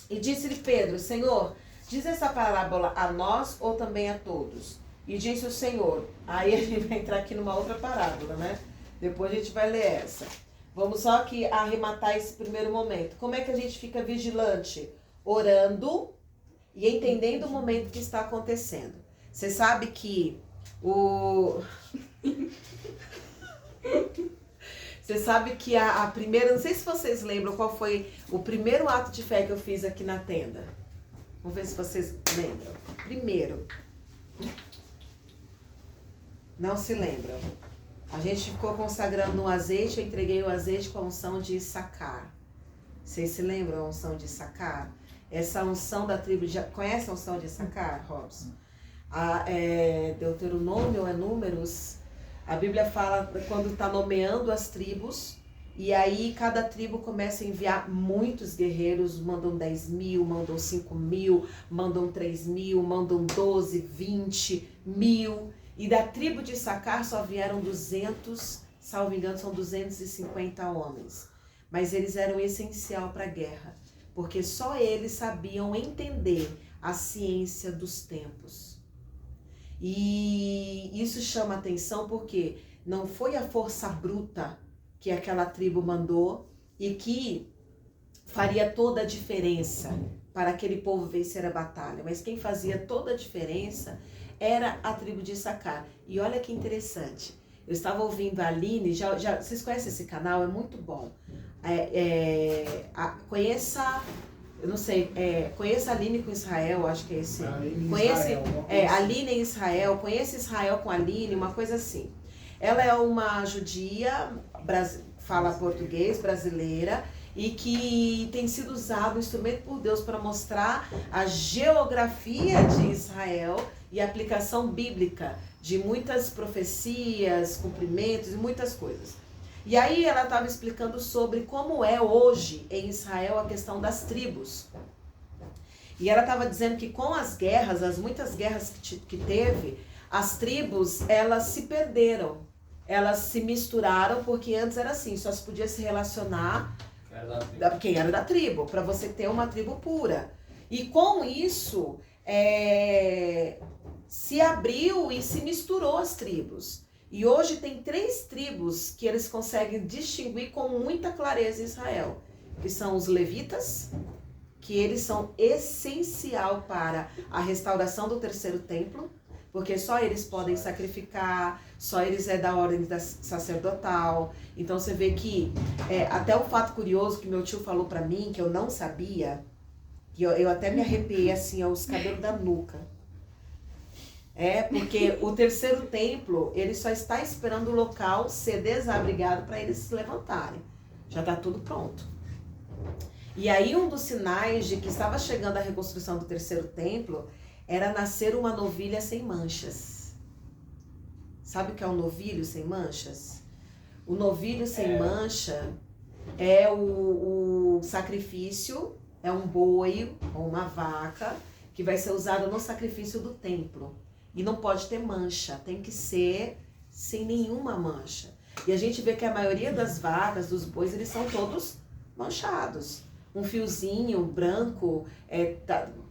E disse-lhe Pedro, Senhor, diz essa parábola a nós ou também a todos? E disse o Senhor, aí a gente vai entrar aqui numa outra parábola, né? Depois a gente vai ler essa. Vamos só aqui arrematar esse primeiro momento. Como é que a gente fica vigilante? Orando e entendendo o momento que está acontecendo. Você sabe que Você sabe que a primeira... Não sei se vocês lembram qual foi o primeiro ato de fé que eu fiz aqui na tenda. Vamos ver se vocês lembram. Primeiro. Não se lembram. A gente ficou consagrando um azeite, eu entreguei o azeite com a unção de Issacar. Vocês se lembram a unção de Issacar? Essa unção da tribo de... Conhece a unção de Issacar, Robson? Deuteronômio é Números. A Bíblia fala quando está nomeando as tribos, e aí cada tribo começa a enviar muitos guerreiros, mandam 10.000, mandam 5.000, mandam 3.000, mandam 12, 20 mil. E da tribo de Issacar só vieram 200, salvo engano, são 250 homens. Mas eles eram essencial para a guerra, porque só eles sabiam entender a ciência dos tempos. E isso chama atenção porque não foi a força bruta que aquela tribo mandou e que faria toda a diferença para aquele povo vencer a batalha. Mas quem fazia toda a diferença era a tribo de Issacar. E olha que interessante, eu estava ouvindo a Aline, vocês conhecem esse canal? É muito bom. Conheça... Eu não sei, conheça a Aline com Israel, acho que é esse. Aline em Israel, conheça Israel com a Aline, uma coisa assim. Ela é uma judia, fala português, brasileira, e que tem sido usado, um instrumento por Deus para mostrar a geografia de Israel e a aplicação bíblica de muitas profecias, cumprimentos e muitas coisas. E aí ela estava explicando sobre como é hoje em Israel a questão das tribos. E ela estava dizendo que com as guerras, as muitas guerras que teve, as tribos, elas se perderam. Elas se misturaram, porque antes era assim, só se podia se relacionar quem era da tribo, para você ter uma tribo pura. E com isso, se abriu e se misturou as tribos. E hoje tem 3 tribos que eles conseguem distinguir com muita clareza em Israel, que são os levitas, que eles são essencial para a restauração do terceiro templo, porque só eles podem sacrificar, só eles é da ordem sacerdotal. Então você vê que, até o fato curioso que meu tio falou para mim, que eu não sabia, que eu até me arrepiei assim, aos cabelos da nuca. Porque o terceiro templo, ele só está esperando o local ser desabrigado para eles se levantarem. Já está tudo pronto. E aí um dos sinais de que estava chegando a reconstrução do terceiro templo era nascer uma novilha sem manchas. Sabe o que é um novilho sem manchas? O novilho sem mancha é o sacrifício, é um boi ou uma vaca que vai ser usado no sacrifício do templo. E não pode ter mancha, tem que ser sem nenhuma mancha. E a gente vê que a maioria das vacas, dos bois, eles são todos manchados. Um fiozinho branco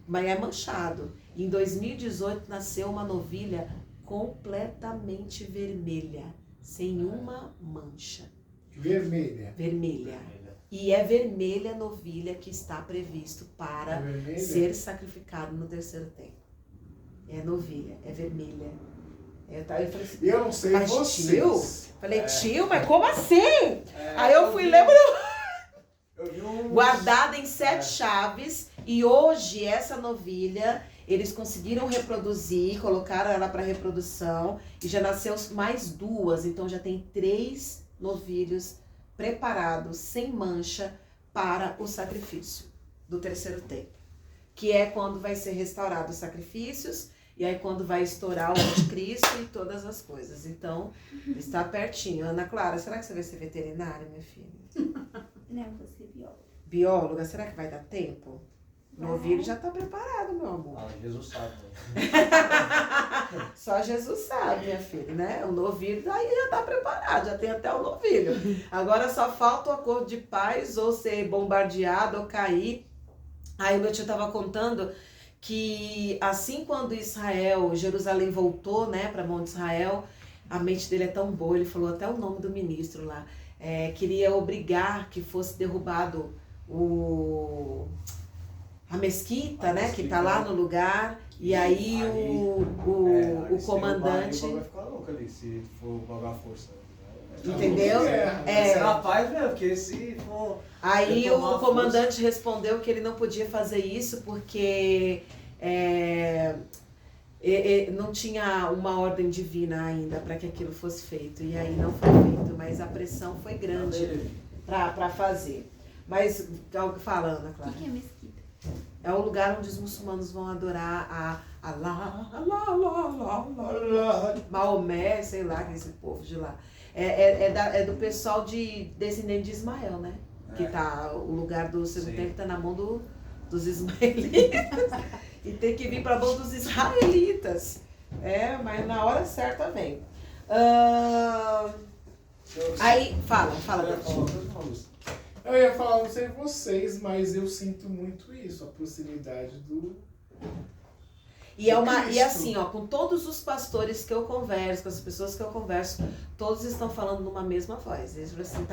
mas é manchado. Em 2018 nasceu uma novilha completamente vermelha, sem uma mancha. Vermelha. Vermelha. E é vermelha a novilha que está previsto para ser sacrificado no terceiro tempo. É novilha, é vermelha. Eu falei assim, eu não sei mas vocês. Tio? Falei, tio, mas como assim? Aí eu fui lembrar. Guardada em 7 chaves. E hoje essa novilha, eles conseguiram reproduzir, colocaram ela para reprodução. E já nasceu mais 2, então já tem 3 novilhos preparados, sem mancha, para o sacrifício do terceiro tempo. Que é quando vai ser restaurado os sacrifícios, e aí quando vai estourar o anticristo e todas as coisas. Então, está pertinho. Ana Clara, será que você vai ser veterinária, minha filha? Não, vou ser bióloga. Bióloga, será que vai dar tempo? O novilho já está preparado, meu amor. Jesus sabe. Só Jesus sabe, minha filha, né? O novilho aí já está preparado, já tem até o novilho. Agora só falta o acordo de paz, ou ser bombardeado, ou cair. Aí o meu tio estava contando que assim quando Jerusalém voltou, né, para Monte Israel, a mente dele é tão boa, ele falou até o nome do ministro lá, queria obrigar que fosse derrubado a mesquita, né, que tá lá no lugar, e aí o comandante... Vai ficar louco ali, se for jogar força. Entendeu? Rapaz, meu, porque se for... Aí o comandante respondeu que ele não podia fazer isso porque não tinha uma ordem divina ainda para que aquilo fosse feito. E aí não foi feito, mas a pressão foi grande para fazer. Mas, fala, Ana Clara. O que é mesquita? É o lugar onde os muçulmanos vão adorar a Maomé, sei lá, esse povo de lá. É do pessoal descendente de Ismael, né? Que tá, o lugar do segundo tempo tá na mão dos ismaelitas. E tem que vir pra mão dos israelitas. Mas na hora certa vem. Aí, fala. Eu ia falar, não sei vocês, mas eu sinto muito isso, a proximidade do... E assim, ó, com todos os pastores que eu converso, com as pessoas que eu converso, todos estão falando numa mesma voz. Eles falam assim,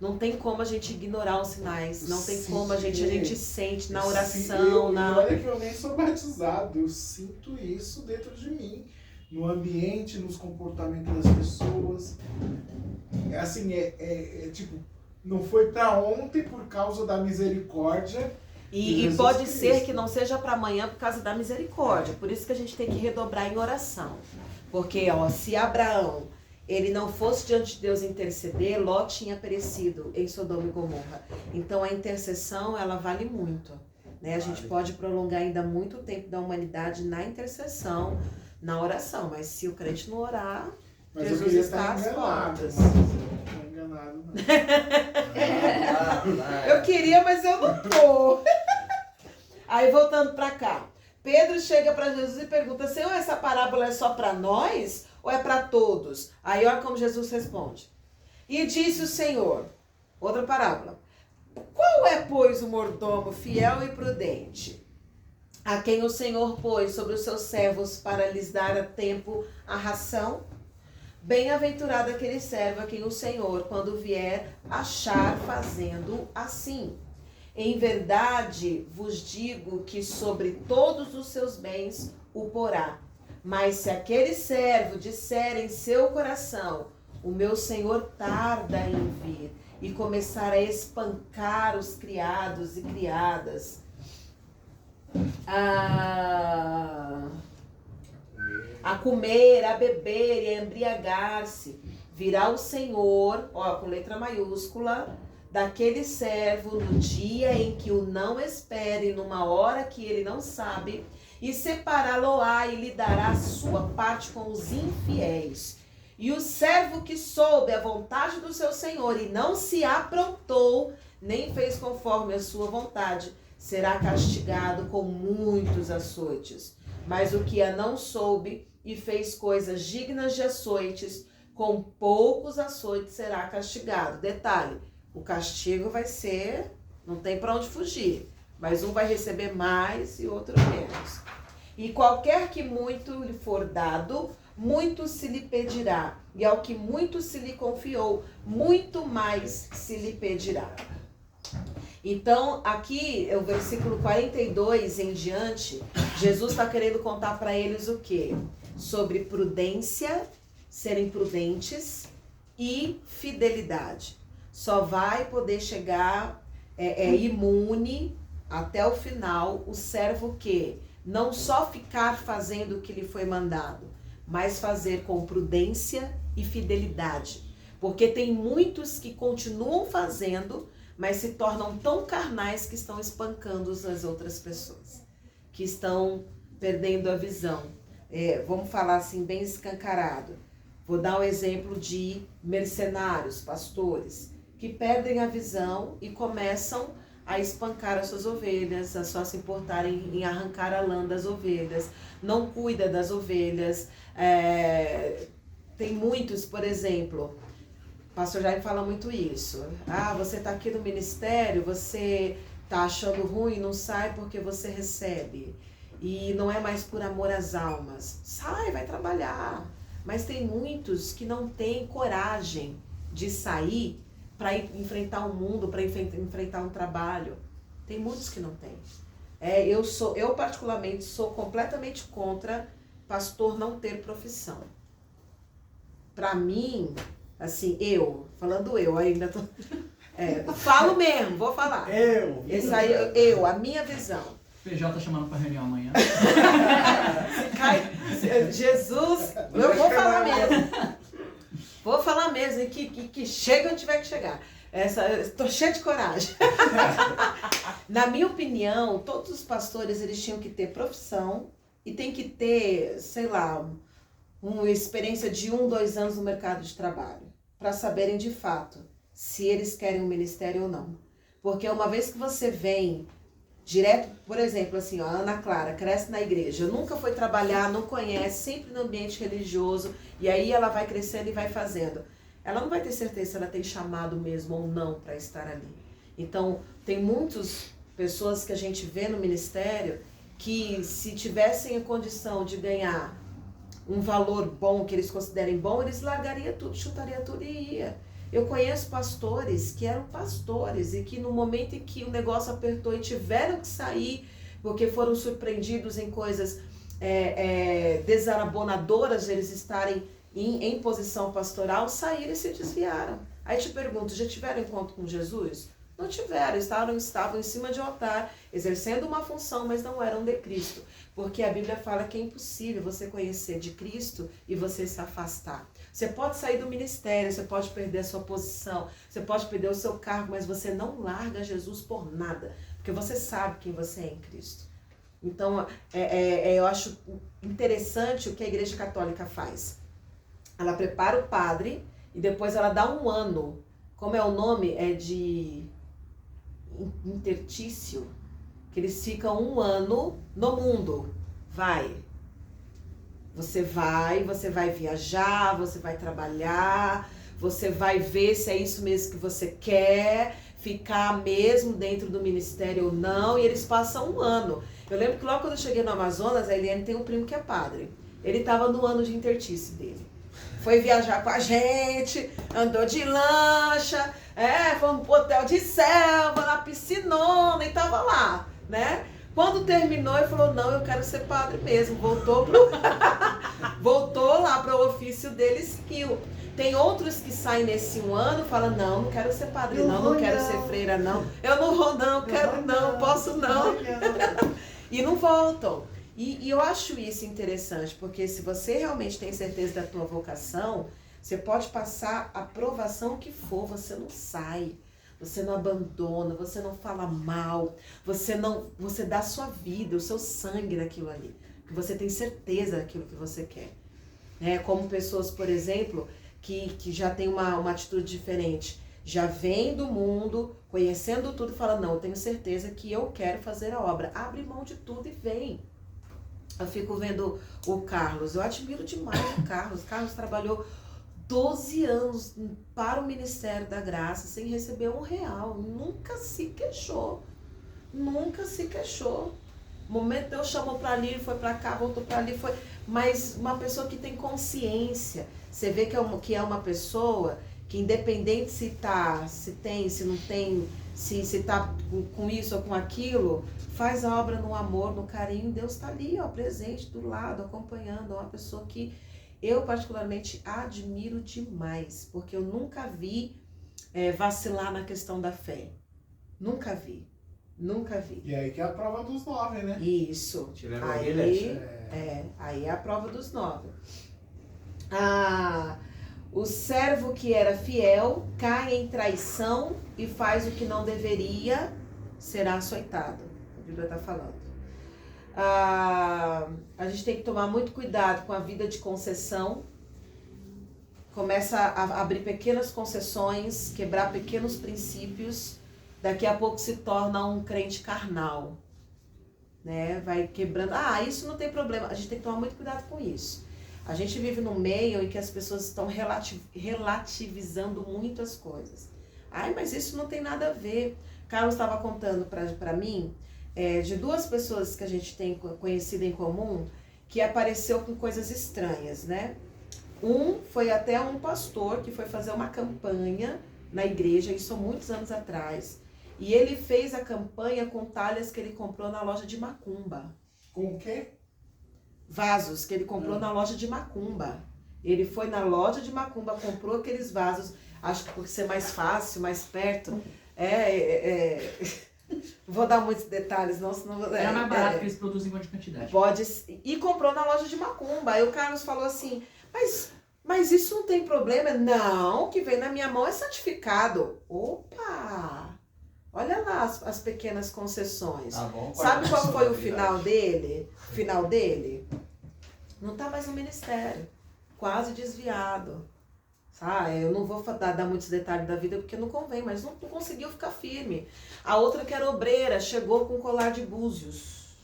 não tem como a gente ignorar os sinais, não tem como a gente sente na oração. Olha que eu nem sou batizado, eu sinto isso dentro de mim, no ambiente, nos comportamentos das pessoas. Assim, tipo, não foi pra ontem por causa da misericórdia. E pode ser que não seja para amanhã por causa da misericórdia. Por isso que a gente tem que redobrar em oração. Porque, se Abraão, ele não fosse diante de Deus interceder, Ló tinha perecido em Sodoma e Gomorra. Então a intercessão, ela vale muito. Né? A gente pode prolongar ainda muito tempo da humanidade na intercessão, na oração. Mas se o crente não orar, Jesus está às portas. emocionado, não. Eu queria, mas eu não tô. Aí voltando para cá. Pedro chega para Jesus e pergunta: Senhor, essa parábola é só para nós ou é para todos? Aí olha como Jesus responde. E disse o Senhor, outra parábola: qual é, pois, o mordomo fiel e prudente, a quem o Senhor pôs sobre os seus servos para lhes dar a tempo a ração? Bem-aventurado aquele servo a quem o Senhor, quando vier, achar fazendo assim. Em verdade vos digo que sobre todos os seus bens o porá. Mas se aquele servo disser em seu coração: o meu senhor tarda em vir, e começar a espancar os criados e criadas, a comer, a beber e a embriagar-se, virá o Senhor, ó, com letra maiúscula, daquele servo no dia em que o não espere, numa hora que ele não sabe, e separá-lo-á e lhe dará a sua parte com os infiéis. E o servo que soube a vontade do seu senhor e não se aprontou, nem fez conforme a sua vontade, será castigado com muitos açoites. Mas o que a não soube e fez coisas dignas de açoites, com poucos açoites será castigado. Detalhe, o castigo vai ser, não tem para onde fugir, mas um vai receber mais e outro menos. E qualquer que muito lhe for dado, muito se lhe pedirá, e ao que muito se lhe confiou, muito mais se lhe pedirá. Então, aqui, o versículo 42 em diante, Jesus está querendo contar para eles o quê? Sobre prudência, serem prudentes, e fidelidade. Só vai poder chegar imune até o final o servo que não só ficar fazendo o que lhe foi mandado, mas fazer com prudência e fidelidade. Porque tem muitos que continuam fazendo, mas se tornam tão carnais que estão espancando as outras pessoas, que estão perdendo a visão. Vamos falar assim, bem escancarado. Vou dar um exemplo de mercenários, pastores, que perdem a visão e começam a espancar as suas ovelhas, a só se importarem em arrancar a lã das ovelhas, não cuida das ovelhas. Tem muitos, por exemplo, o pastor Jair fala muito isso. Você está aqui no ministério, você está achando ruim, não sai porque você recebe. E não é mais por amor às almas. Sai, vai trabalhar. Mas tem muitos que não têm coragem de sair para enfrentar o mundo, para enfrentar um trabalho. Tem muitos que não têm. Eu particularmente sou completamente contra pastor não ter profissão. Para mim, assim, ainda tô... falo mesmo, vou falar. Isso aí, a minha visão. PJ tá chamando pra reunião amanhã. Jesus, eu vou falar mesmo. Vou falar mesmo, e que chega onde tiver que chegar. Tô cheia de coragem. Na minha opinião, todos os pastores, eles tinham que ter profissão e tem que ter, sei lá, uma experiência de 1-2 anos no mercado de trabalho, para saberem de fato se eles querem um ministério ou não. Porque uma vez que você vem direto, por exemplo, assim, a Ana Clara cresce na igreja, nunca foi trabalhar, não conhece, sempre no ambiente religioso, e aí ela vai crescendo e vai fazendo. Ela não vai ter certeza se ela tem chamado mesmo ou não para estar ali. Então, tem muitas pessoas que a gente vê no ministério que, se tivessem a condição de ganhar um valor bom, que eles considerem bom, eles largariam tudo, chutariam tudo e ia. Eu conheço pastores que eram pastores e que no momento em que o negócio apertou e tiveram que sair porque foram surpreendidos em coisas desarabonadoras de eles estarem em posição pastoral, saíram e se desviaram. Aí te pergunto, já tiveram encontro com Jesus? Não tiveram, estavam em cima de um altar, exercendo uma função, mas não eram de Cristo. Porque a Bíblia fala que é impossível você conhecer de Cristo e você se afastar. Você pode sair do ministério, você pode perder a sua posição, você pode perder o seu cargo, mas você não larga Jesus por nada, porque você sabe quem você é em Cristo. Então, eu acho interessante o que a Igreja Católica faz. Ela prepara o padre e depois ela dá 1 ano como é o nome? É de intertício, que eles ficam 1 ano no mundo. Você vai viajar, você vai trabalhar, você vai ver se é isso mesmo que você quer, ficar mesmo dentro do ministério ou não, e eles passam 1 ano. Eu lembro que logo quando eu cheguei no Amazonas, a Eliane tem um primo que é padre. Ele estava no ano de intertício dele. Foi viajar com a gente, andou de lancha, fomos pro hotel de selva, na piscinona e tava lá, né? Quando terminou, ele falou, não, eu quero ser padre mesmo. Voltou lá para o ofício dele, seguiu. Tem outros que saem nesse 1 ano e falam, não quero ser padre, não quero ser freira, não. Eu não vou, não, quero não, posso não. E não voltam. E eu acho isso interessante, porque se você realmente tem certeza da tua vocação, você pode passar a provação que for, você não sai. Você não abandona, você não fala mal, você dá a sua vida, o seu sangue naquilo ali, que você tem certeza daquilo que você quer. Como pessoas, por exemplo, que já tem uma atitude diferente, já vem do mundo, conhecendo tudo e fala, não, eu tenho certeza que eu quero fazer a obra. Abre mão de tudo e vem. Eu fico vendo o Carlos, eu admiro demais o Carlos. Carlos trabalhou 12 anos para o Ministério da Graça sem receber R$1. Nunca se queixou. O momento eu chamou para ali, foi para cá, voltou para ali, foi. Mas uma pessoa que tem consciência. Você vê que é uma pessoa que independente se tem, se não tem, se tá com isso ou com aquilo, faz a obra no amor, no carinho. Deus está ali, ó, presente, do lado, acompanhando. É uma pessoa que eu particularmente admiro demais, porque eu nunca vi vacilar na questão da fé. Nunca vi. E aí que é a prova dos 9, né? Isso. Aí é a prova dos 9. O servo que era fiel cai em traição e faz o que não deveria, será açoitado. A Bíblia está falando. A gente tem que tomar muito cuidado com a vida de concessão. Começa a abrir pequenas concessões, quebrar pequenos princípios. Daqui a pouco se torna um crente carnal, né? Vai quebrando. Isso não tem problema. A gente tem que tomar muito cuidado com isso. A gente vive num meio em que as pessoas estão relativizando muito as coisas. Mas isso não tem nada a ver. Carlos estava contando para mim de 2 pessoas que a gente tem conhecido em comum que apareceu com coisas estranhas, né? Um foi até um pastor que foi fazer uma campanha na igreja, isso há muitos anos atrás, e ele fez a campanha com talhas que ele comprou na loja de macumba. Com o quê? Vasos que ele comprou na loja de macumba. Ele foi na loja de macumba, comprou aqueles vasos, acho que por ser mais fácil, mais perto. Vou dar muitos detalhes, não, senão... Era mais barato porque eles produzem uma de quantidade. E comprou na loja de macumba. Aí o Carlos falou assim, mas isso não tem problema? Não, o que vem na minha mão é santificado. Opa! Olha lá as pequenas concessões. Sabe qual foi o final dele? Não tá mais no ministério. Quase desviado. Eu não vou dar muitos detalhes da vida porque não convém, mas não conseguiu ficar firme. A outra que era obreira, chegou com colar de búzios.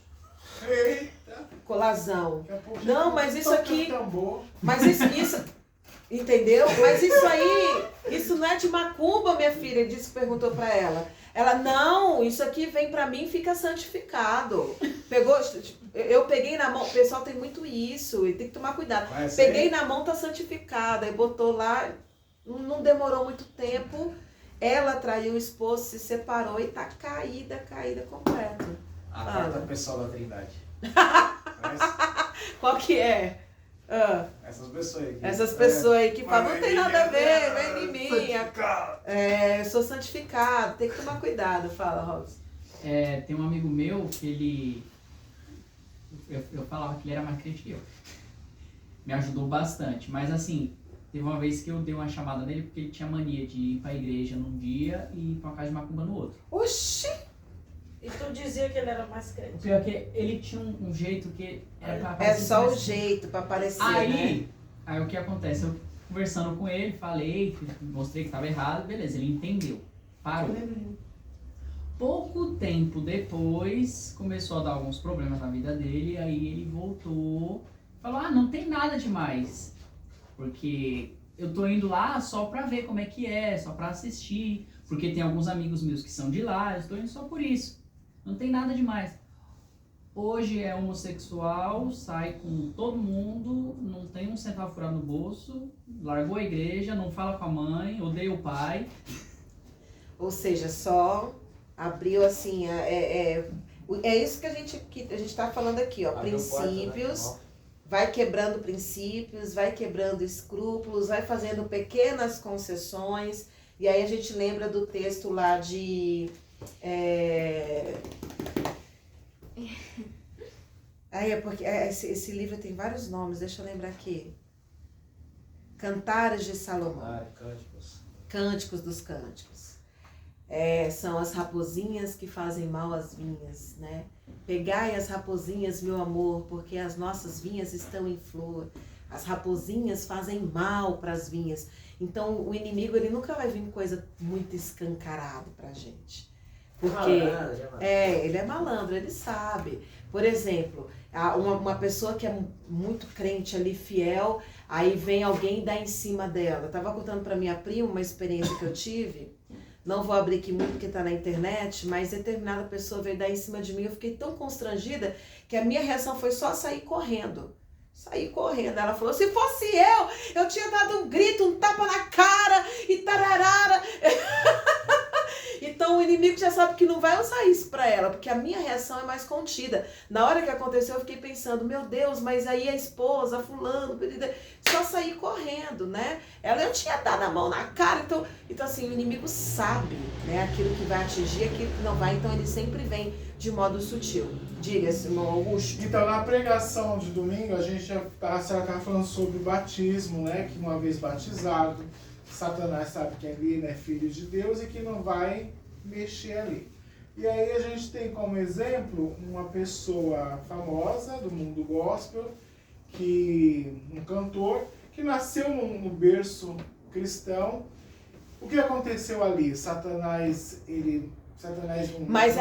Eita! Colarzão. Não, mas isso aqui... Tambor. Mas isso... Entendeu? Mas isso aí, isso não é de macumba, minha filha, ele disse que perguntou pra ela. Ela, não, isso aqui vem pra mim e fica santificado. Eu peguei na mão, o pessoal tem muito isso, e tem que tomar cuidado. Peguei na mão, tá santificada, e botou lá, não demorou muito tempo, ela traiu o esposo, se separou e tá caída completa. A quarta pessoa da Trindade. Qual que é? Essas pessoas aí. Essas pessoas aí que falam, não tem nada a ver, vem em mim. Eu sou santificado, tem que tomar cuidado, fala, Robson. Tem um amigo meu que ele... Eu falava que ele era mais crente que eu. Me ajudou bastante, mas assim, teve uma vez que eu dei uma chamada nele porque ele tinha mania de ir pra igreja num dia e ir pra uma casa de macumba no outro. Oxi! E tu dizia que ele era mais O crente. pior é que ele tinha um jeito que era pra É parecer só o mais- jeito pra aparecer, né? Aí o que acontece? conversando com ele, falei, mostrei que estava errado, beleza, ele entendeu, parou. Pouco tempo depois, começou a dar alguns problemas na vida dele, aí ele voltou, falou, não tem nada demais, porque eu tô indo lá só pra ver como é que é, só pra assistir, porque tem alguns amigos meus que são de lá, eu estou indo só por isso, não tem nada demais. Hoje é homossexual, sai com todo mundo, não tem um centavo furado no bolso, largou a igreja, não fala com a mãe, odeia o pai. Ou seja, só abriu assim, é isso que a gente está falando aqui, ó, Abriu princípios, porta, né? vai quebrando princípios, vai quebrando escrúpulos, vai fazendo pequenas concessões, e aí a gente lembra do texto lá de... porque esse livro tem vários nomes, deixa eu lembrar aqui. Cantares de Salomão. Cânticos. Cânticos dos Cânticos. São as raposinhas que fazem mal às vinhas, né? Pegai as raposinhas, meu amor, porque as nossas vinhas estão em flor. As raposinhas fazem mal para as vinhas. Então o inimigo ele nunca vai vir com coisa muito escancarada pra gente. Porque ele é malandro, ele sabe. Por exemplo, uma pessoa que é muito crente ali, fiel, aí vem alguém e dá em cima dela. Eu tava contando pra minha prima uma experiência que eu tive. Não vou abrir aqui muito porque tá na internet, mas determinada pessoa veio dar em cima de mim. Eu fiquei tão constrangida que a minha reação foi só sair correndo. Saí correndo. Ela falou, se fosse eu tinha dado um grito, um tapa na cara e tararara. Então o inimigo já sabe que não vai usar isso pra ela, porque a minha reação é mais contida. Na hora que aconteceu, eu fiquei pensando, meu Deus, mas aí a esposa, fulano, só saí correndo, né? Eu tinha dado a mão na cara, então assim, o inimigo sabe, né, aquilo que vai atingir, aquilo que não vai, então ele sempre vem de modo sutil. Diga-se, irmão Augusto. Então, na pregação de domingo, a senhora tá falando sobre o batismo, né? Que uma vez batizado, Satanás sabe que ali é filho de Deus e que não vai mexer ali. E aí a gente tem como exemplo uma pessoa famosa do mundo gospel, um cantor, que nasceu num berço cristão. O que aconteceu ali? Satanás não... Mas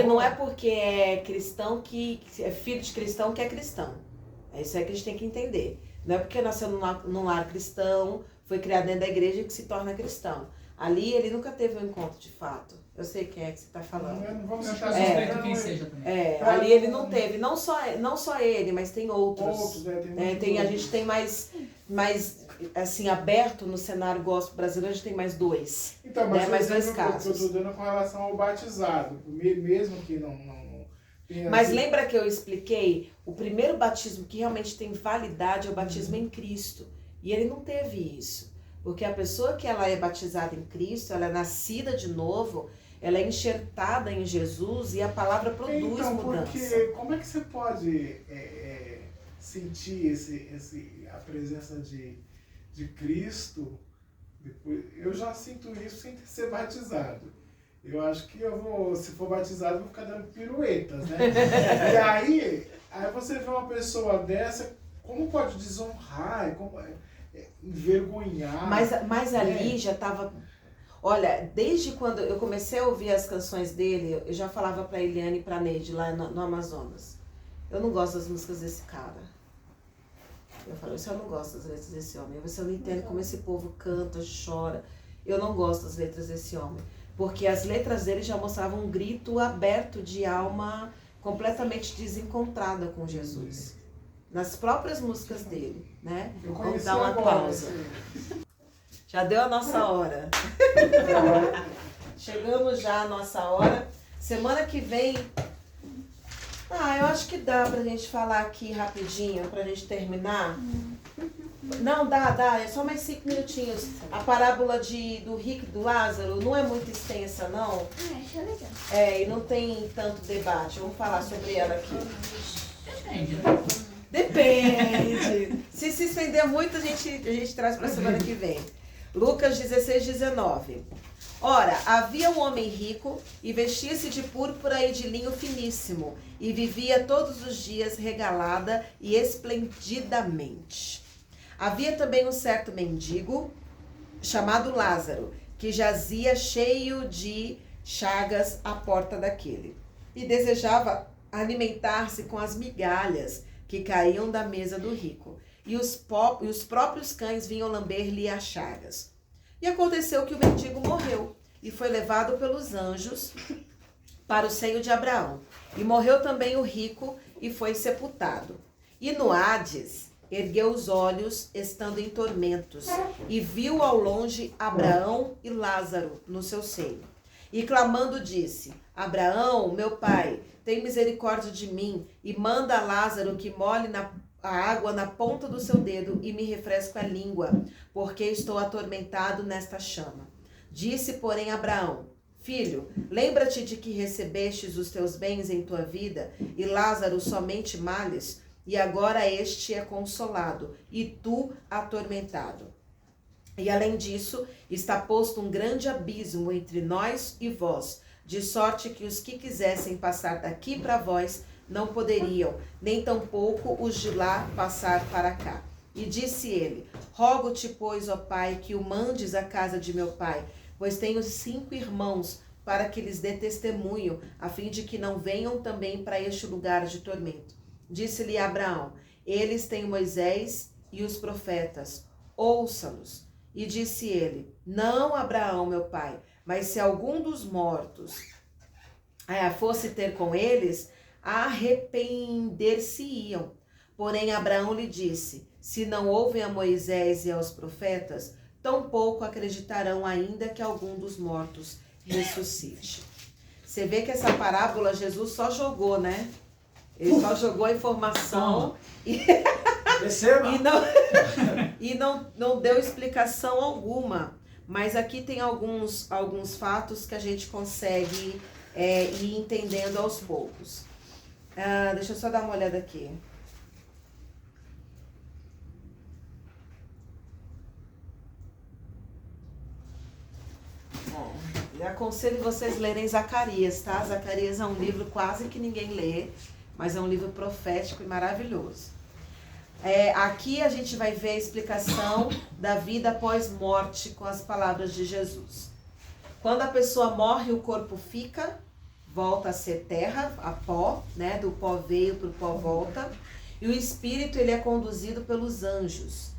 não é porque é cristão que é filho de cristão que é cristão. É isso aí que a gente tem que entender. Não é porque nasceu num lar cristão, foi criado dentro da igreja que se torna cristão. Ali ele nunca teve um encontro de fato. Eu sei quem é que você está falando. Não vamos Eu tentar suspeito quem seja também. Ali ele não teve, não só ele, mas tem outros. A gente tem mais assim, aberto no cenário gospel brasileiro, a gente tem mais dois. Então, mas mais dois eu casos. estou dando com relação ao batizado, mesmo que não tenha... Mas lembra que eu expliquei? O primeiro batismo que realmente tem validade é o batismo em Cristo. E ele não teve isso. Porque a pessoa que ela é batizada em Cristo, ela é nascida de novo, ela é enxertada em Jesus e a palavra produz mudança. Porque como é que você pode sentir a presença de Cristo depois? Eu já sinto isso sem ser batizado. Eu acho que se for batizado, eu vou ficar dando piruetas, né? E aí você vê uma pessoa dessa, como pode desonrar, envergonhar? Mas ali já estava... Olha, desde quando eu comecei a ouvir as canções dele, eu já falava pra Eliane e pra Neide lá no Amazonas. Eu não gosto das músicas desse cara. Eu falei, eu não gosto das letras desse homem. Você não entende como esse povo canta, chora. Eu não gosto das letras desse homem. Porque as letras dele já mostravam um grito aberto de alma completamente desencontrada com Jesus. Nas próprias músicas dele, né? Vamos dar uma pausa. Já deu a nossa hora. Chegamos já à nossa hora. Semana que vem... eu acho que dá pra gente falar aqui rapidinho, pra gente terminar. Não, dá. É só mais 5 minutinhos. A parábola do rico e do Lázaro não é muito extensa, não. Achei legal. E não tem tanto debate. Vamos falar sobre ela aqui. Depende, né? Depende. Se estender muito, a gente traz pra semana que vem. Lucas 16:19. Ora, havia um homem rico e vestia-se de púrpura e de linho finíssimo e vivia todos os dias regalada e esplendidamente. Havia também um certo mendigo, chamado Lázaro, que jazia cheio de chagas à porta daquele, e desejava alimentar-se com as migalhas que caíam da mesa do rico, e os próprios cães vinham lamber-lhe as chagas. E aconteceu que o mendigo morreu, e foi levado pelos anjos para o seio de Abraão. E morreu também o rico, e foi sepultado. E no Hades ergueu os olhos, estando em tormentos, e viu ao longe Abraão e Lázaro no seu seio. E clamando disse: Abraão, meu pai, tem misericórdia de mim, e manda a Lázaro que molhe a água na ponta do seu dedo e me refresque a língua, porque estou atormentado nesta chama. Disse, porém, Abraão: Filho, lembra-te de que recebestes os teus bens em tua vida, e Lázaro somente males, e agora este é consolado, e tu atormentado. E além disso, está posto um grande abismo entre nós e vós, de sorte que os que quisessem passar daqui para vós não poderiam, nem tampouco os de lá passar para cá. E disse ele: Rogo-te, pois, ó Pai, que o mandes à casa de meu pai, pois tenho 5 irmãos, para que lhes dê testemunho, a fim de que não venham também para este lugar de tormento. Disse-lhe Abraão: Eles têm Moisés e os profetas, ouça-los. E disse ele: Não, Abraão, meu pai, mas se algum dos mortos fosse ter com eles, arrepender-se-iam. Porém Abraão lhe disse: Se não ouvem a Moisés e aos profetas, tampouco acreditarão ainda que algum dos mortos ressuscite. Você vê que essa parábola Jesus só jogou, né? Ele só jogou a informação e não deu explicação alguma. Mas aqui tem alguns fatos que a gente consegue ir entendendo aos poucos. Deixa eu só dar uma olhada aqui. Eu aconselho vocês lerem Zacarias, tá? Zacarias é um livro quase que ninguém lê, mas é um livro profético e maravilhoso. Aqui a gente vai ver a explicação da vida após morte com as palavras de Jesus. Quando a pessoa morre, o corpo fica, volta a ser terra, a pó, né? Do pó veio para o pó volta. E o espírito ele é conduzido pelos anjos.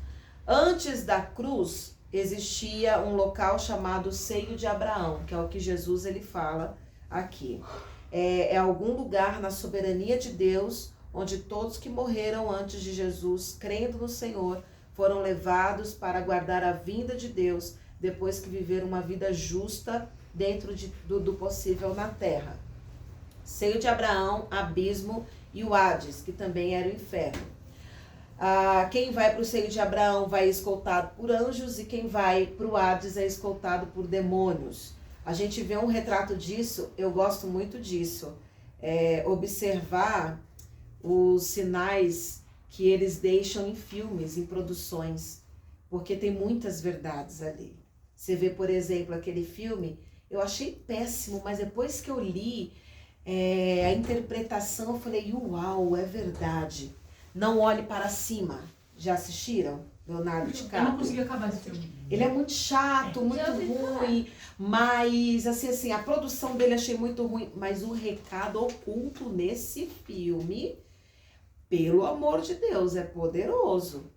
Antes da cruz, existia um local chamado Seio de Abraão, que é o que Jesus ele fala aqui. É algum lugar na soberania de Deus, onde todos que morreram antes de Jesus, crendo no Senhor, foram levados para aguardar a vinda de Deus, depois que viveram uma vida justa dentro do possível na terra. Seio de Abraão, abismo e o Hades, que também era o inferno. Quem vai para o seio de Abraão vai escoltado por anjos, e quem vai para o Hades é escoltado por demônios. A gente vê um retrato disso, eu gosto muito disso. Observar os sinais que eles deixam em filmes, em produções, porque tem muitas verdades ali. Você vê, por exemplo, aquele filme, eu achei péssimo, mas depois que eu li a interpretação, eu falei, uau, é verdade. Não Olhe para Cima. Já assistiram? Leonardo DiCaprio? Eu não consegui acabar esse filme. Ele é muito chato, muito ruim, mas assim, a produção dele achei muito ruim, mas o recado oculto nesse filme, pelo amor de Deus, é poderoso.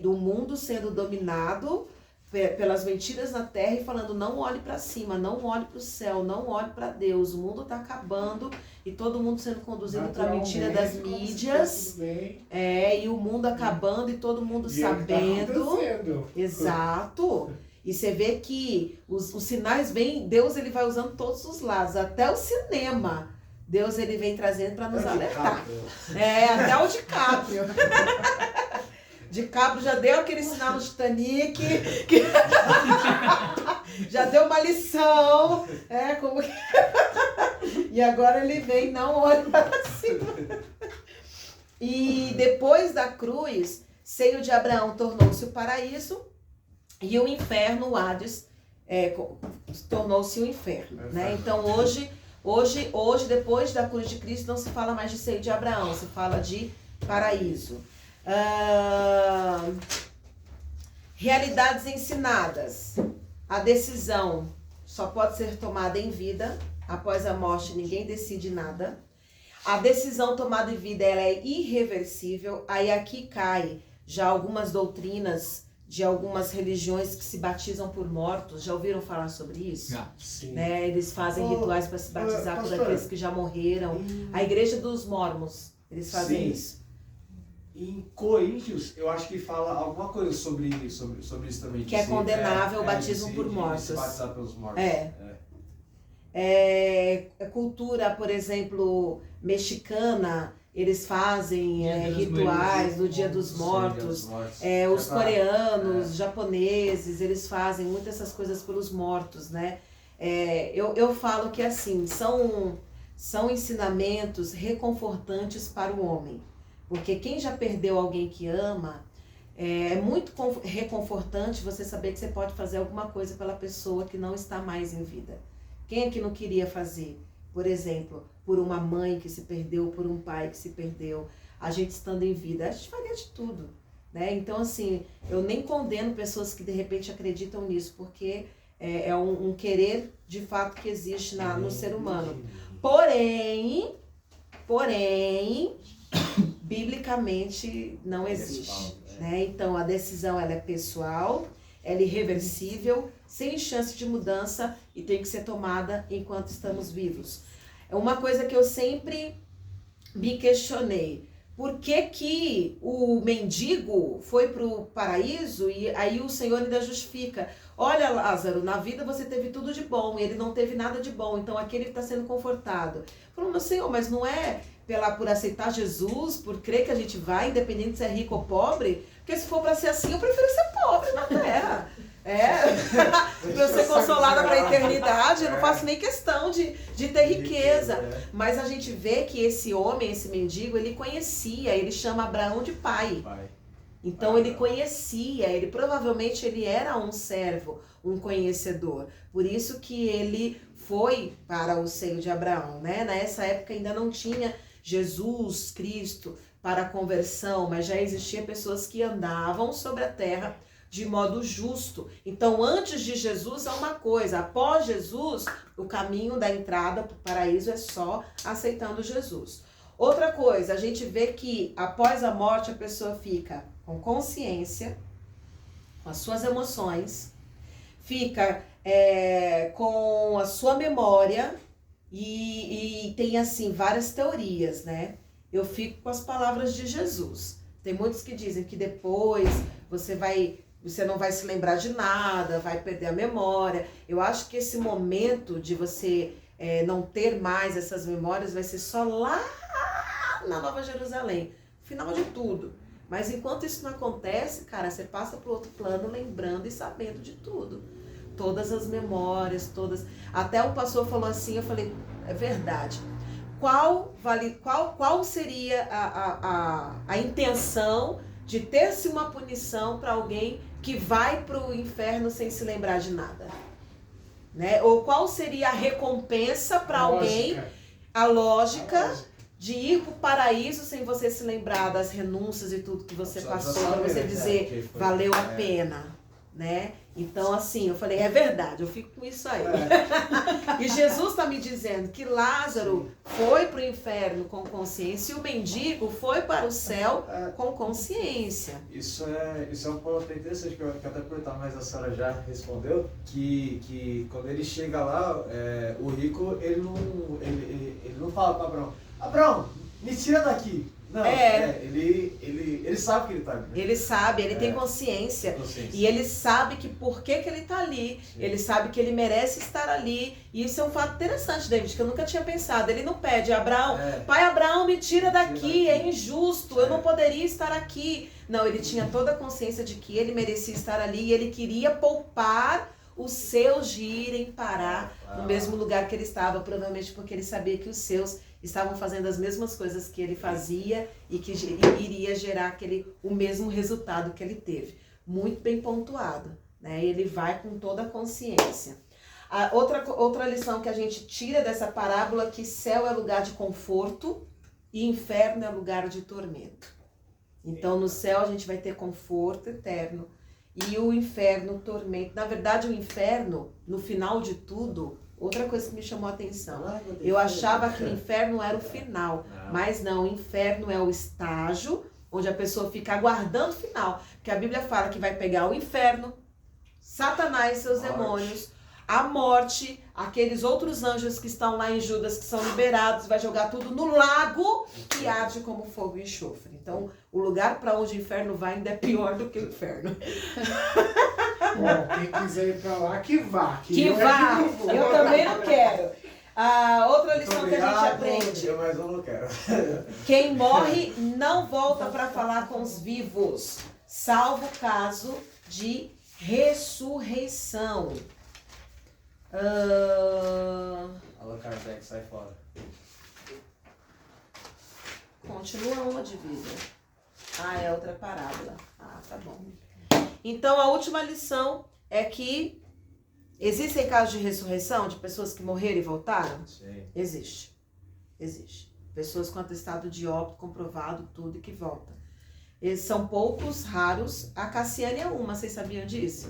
Do mundo sendo dominado pelas mentiras na terra e falando: não olhe para cima, não olhe para o céu, não olhe para Deus. O mundo está acabando e todo mundo sendo conduzido para a mentira das mídias. E o mundo acabando e todo mundo sabendo. Exato. E você vê que os sinais vêm, Deus ele vai usando todos os lados, até o cinema. Deus ele vem trazendo para nos alertar. Até o DiCaprio. DiCaprio já deu aquele sinal no Titanic, já deu uma lição, e agora ele vem, não olha para cima. E depois da cruz, Seio de Abraão tornou-se o paraíso, e o inferno, o Hades, tornou-se o inferno. Né? Então hoje, depois da cruz de Cristo, não se fala mais de Seio de Abraão, se fala de paraíso. Realidades ensinadas. A decisão só pode ser tomada em vida. Após a morte, ninguém decide nada. A decisão tomada em vida, ela é irreversível. Aí aqui cai já algumas doutrinas de algumas religiões que se batizam por mortos. Já ouviram falar sobre isso? Já. Sim. Né? Eles fazem rituais para se batizar por pastor. aqueles que já morreram. A igreja dos Mormons, eles fazem Sim. isso. Em Coríntios, eu acho que fala alguma coisa sobre isso também. Que é condenável o batismo de por de mortos. se batizar pelos mortos. Cultura, por exemplo, mexicana, eles fazem Dia dos rituais Mortos. no Dia dos Sim, Mortos. Dia dos Mortos. Os coreanos, japoneses, eles fazem muitas essas coisas pelos mortos, né? Eu falo que assim, são ensinamentos reconfortantes para o homem. Porque quem já perdeu alguém que ama, é muito reconfortante você saber que você pode fazer alguma coisa pela pessoa que não está mais em vida. Quem é que não queria fazer? Por exemplo, por uma mãe que se perdeu, por um pai que se perdeu, a gente estando em vida, a gente faria de tudo, né? Então, assim, eu nem condeno pessoas que de repente acreditam nisso, porque é um querer de fato que existe no ser humano. Porém, biblicamente não existe, né? Então, a decisão ela é pessoal, ela é irreversível, sem chance de mudança e tem que ser tomada enquanto estamos vivos. É uma coisa que eu sempre me questionei. Por que o mendigo foi para o paraíso e aí o Senhor ainda justifica? Olha, Lázaro, na vida você teve tudo de bom e ele não teve nada de bom, então aqui ele está sendo confortado. Falou, meu Senhor, mas não é por aceitar Jesus, por crer que a gente vai, independente se é rico ou pobre? Porque se for para ser assim, eu prefiro ser pobre na terra. Pra eu ser consolada para a eternidade, eu não faço nem questão de ter riqueza. Mas a gente vê que esse homem, esse mendigo, ele conhecia, ele chama Abraão de pai. Então ele conhecia, ele provavelmente ele era um servo, um conhecedor. Por isso que ele foi para o seio de Abraão, né? Nessa época ainda não tinha Jesus Cristo para a conversão, mas já existiam pessoas que andavam sobre a terra de modo justo. Então, antes de Jesus há uma coisa, após Jesus, o caminho da entrada para o paraíso é só aceitando Jesus. Outra coisa, a gente vê que após a morte a pessoa fica com consciência, com as suas emoções, fica com a sua memória e tem assim várias teorias, né? Eu fico com as palavras de Jesus. Tem muitos que dizem que depois você não vai se lembrar de nada, vai perder a memória. Eu acho que esse momento de você não ter mais essas memórias vai ser só lá na Nova Jerusalém, final de tudo. Mas enquanto isso não acontece, cara, você passa para o outro plano lembrando e sabendo de tudo. Todas as memórias, todas. Até o pastor falou assim, eu falei, é verdade. Qual seria a intenção de ter-se uma punição para alguém que vai para o inferno sem se lembrar de nada? Né? Ou qual seria a recompensa para alguém, a lógica de ir para o paraíso sem você se lembrar das renúncias e tudo que você passou, para você dizer, valeu a pena, né? Então, assim, eu falei, é verdade, eu fico com isso aí. E Jesus está me dizendo que Lázaro foi para o inferno com consciência e o mendigo foi para o céu com consciência. Isso é um ponto bem interessante que eu até perguntar, mas a senhora já respondeu, que quando ele chega lá, o rico, ele não fala para Abraão, me tira daqui. Não, ele sabe que ele está ali. Ele sabe, ele tem consciência. E ele sabe que por que ele está ali. Sim. Ele sabe que ele merece estar ali. E isso é um fato interessante, David, que eu nunca tinha pensado. Ele não pede, Abraão, pai Abraão, me tira daqui, é injusto, eu não poderia estar aqui. Não, ele tinha toda a consciência de que ele merecia estar ali e ele queria poupar os seus de irem parar no mesmo lugar que ele estava, provavelmente porque ele sabia que os seus estavam fazendo as mesmas coisas que ele fazia e que iria gerar o mesmo resultado que ele teve. Muito bem pontuado, né? Ele vai com toda a consciência. Outra lição que a gente tira dessa parábola é que céu é lugar de conforto e inferno é lugar de tormento. Então no céu a gente vai ter conforto eterno e o inferno, tormento. Na verdade o inferno, no final de tudo, outra coisa que me chamou a atenção. Eu achava que o inferno era o final, mas não, o inferno é o estágio onde a pessoa fica aguardando o final. Porque a Bíblia fala que vai pegar o inferno, Satanás e seus demônios, a morte, aqueles outros anjos que estão lá em Judas, que são liberados, vai jogar tudo no lago que arde como fogo e enxofre. Então, o lugar para onde o inferno vai ainda é pior do que o inferno. Bom, quem quiser ir pra lá, que vá. Que eu vá! não vou. Eu também não quero. A outra lição que a gente aprende: Mas eu não quero. quem morre não volta para falar com os vivos, salvo o caso de ressurreição. Allan Kardec, sai fora. Continua onde, vida? Ah, é outra parábola. Ah, tá bom. Então, a última lição é que existem casos de ressurreição de pessoas que morreram e voltaram? Sim. Existe. Existe. Pessoas com atestado de óbito comprovado, tudo, e que volta. Eles são poucos, raros. A Cassiane é uma, vocês sabiam disso?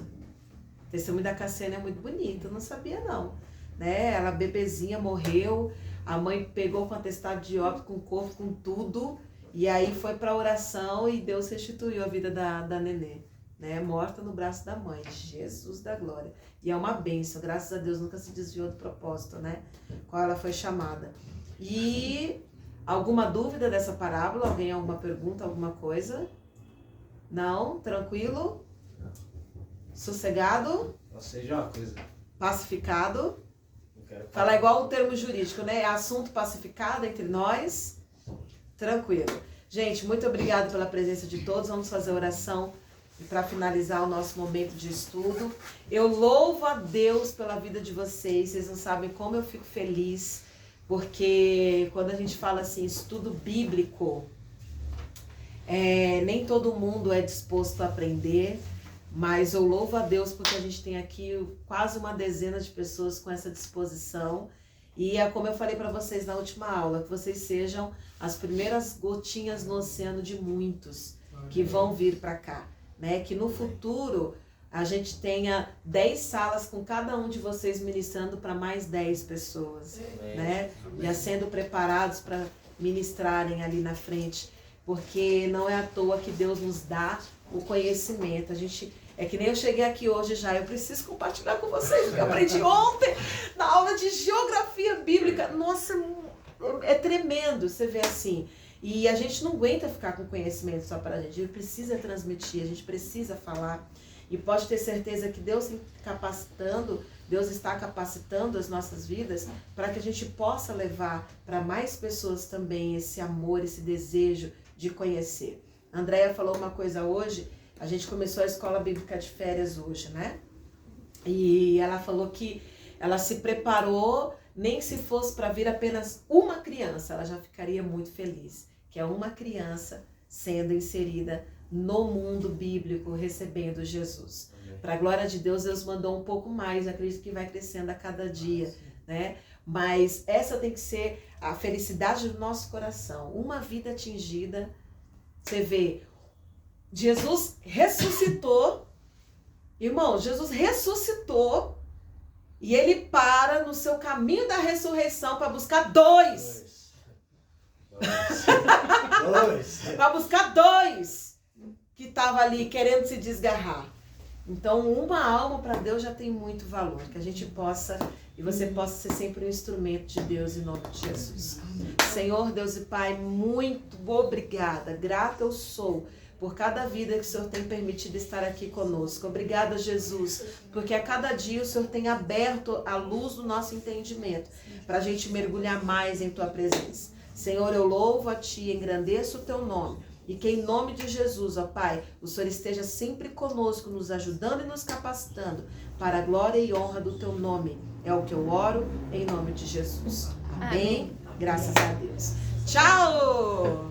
O testemunho da Cassiane é muito bonito, eu não sabia não. Né? Ela bebezinha morreu, a mãe pegou com atestado de óbito, com o corpo, com tudo, e aí foi para oração e Deus restituiu a vida da nenê. Né? Morta no braço da mãe, Jesus da glória. E é uma bênção, graças a Deus, nunca se desviou do propósito, né? Qual ela foi chamada. E alguma dúvida dessa parábola? Alguém alguma pergunta, alguma coisa? Não? Tranquilo? Sossegado? Ou seja, uma coisa. Pacificado? Não quero Falar igual o termo jurídico, né? Assunto pacificado entre nós? Tranquilo. Gente, muito obrigado pela presença de todos. Vamos fazer oração para finalizar o nosso momento de estudo. Eu louvo a Deus pela vida de vocês. Vocês não sabem como eu fico feliz, porque quando a gente fala assim, estudo bíblico, nem todo mundo é disposto a aprender, mas eu louvo a Deus porque a gente tem aqui quase uma dezena de pessoas com essa disposição. E é como eu falei para vocês na última aula, que vocês sejam as primeiras gotinhas no oceano de muitos que vão vir para cá. Né? Que no futuro a gente tenha 10 salas com cada um de vocês ministrando para mais 10 pessoas, né? Já sendo preparados para ministrarem ali na frente, porque não é à toa que Deus nos dá o conhecimento. A gente, é que nem eu cheguei aqui hoje já, eu preciso compartilhar com vocês o que eu aprendi ontem na aula de geografia bíblica. Nossa, é tremendo, você vê assim. E a gente não aguenta ficar com conhecimento só para a gente precisa transmitir, a gente precisa falar. E pode ter certeza que Deus está capacitando as nossas vidas para que a gente possa levar para mais pessoas também esse amor, esse desejo de conhecer. A Andréia falou uma coisa hoje, a gente começou a escola bíblica de férias hoje, né? E ela falou que ela se preparou, nem se fosse para vir apenas uma criança, ela já ficaria muito feliz. Que é uma criança sendo inserida no mundo bíblico, recebendo Jesus. Para a glória de Deus, Deus mandou um pouco mais, acredito que vai crescendo a cada dia, né? Mas essa tem que ser a felicidade do nosso coração. Uma vida atingida, você vê, Jesus ressuscitou, irmão, Jesus ressuscitou e ele para no seu caminho da ressurreição para buscar dois. Para buscar dois que estavam ali querendo se desgarrar. Então, uma alma para Deus já tem muito valor. Que a gente possa, e você possa ser sempre um instrumento de Deus em nome de Jesus. Senhor, Deus e Pai, muito obrigada. Grata eu sou por cada vida que o Senhor tem permitido estar aqui conosco. Obrigada, Jesus, porque a cada dia o Senhor tem aberto a luz do nosso entendimento para a gente mergulhar mais em Tua presença. Senhor, eu louvo a Ti, engrandeço o Teu nome. E que em nome de Jesus, ó Pai, o Senhor esteja sempre conosco, nos ajudando e nos capacitando para a glória e honra do Teu nome. É o que eu oro em nome de Jesus. Amém. Graças a Deus. Tchau!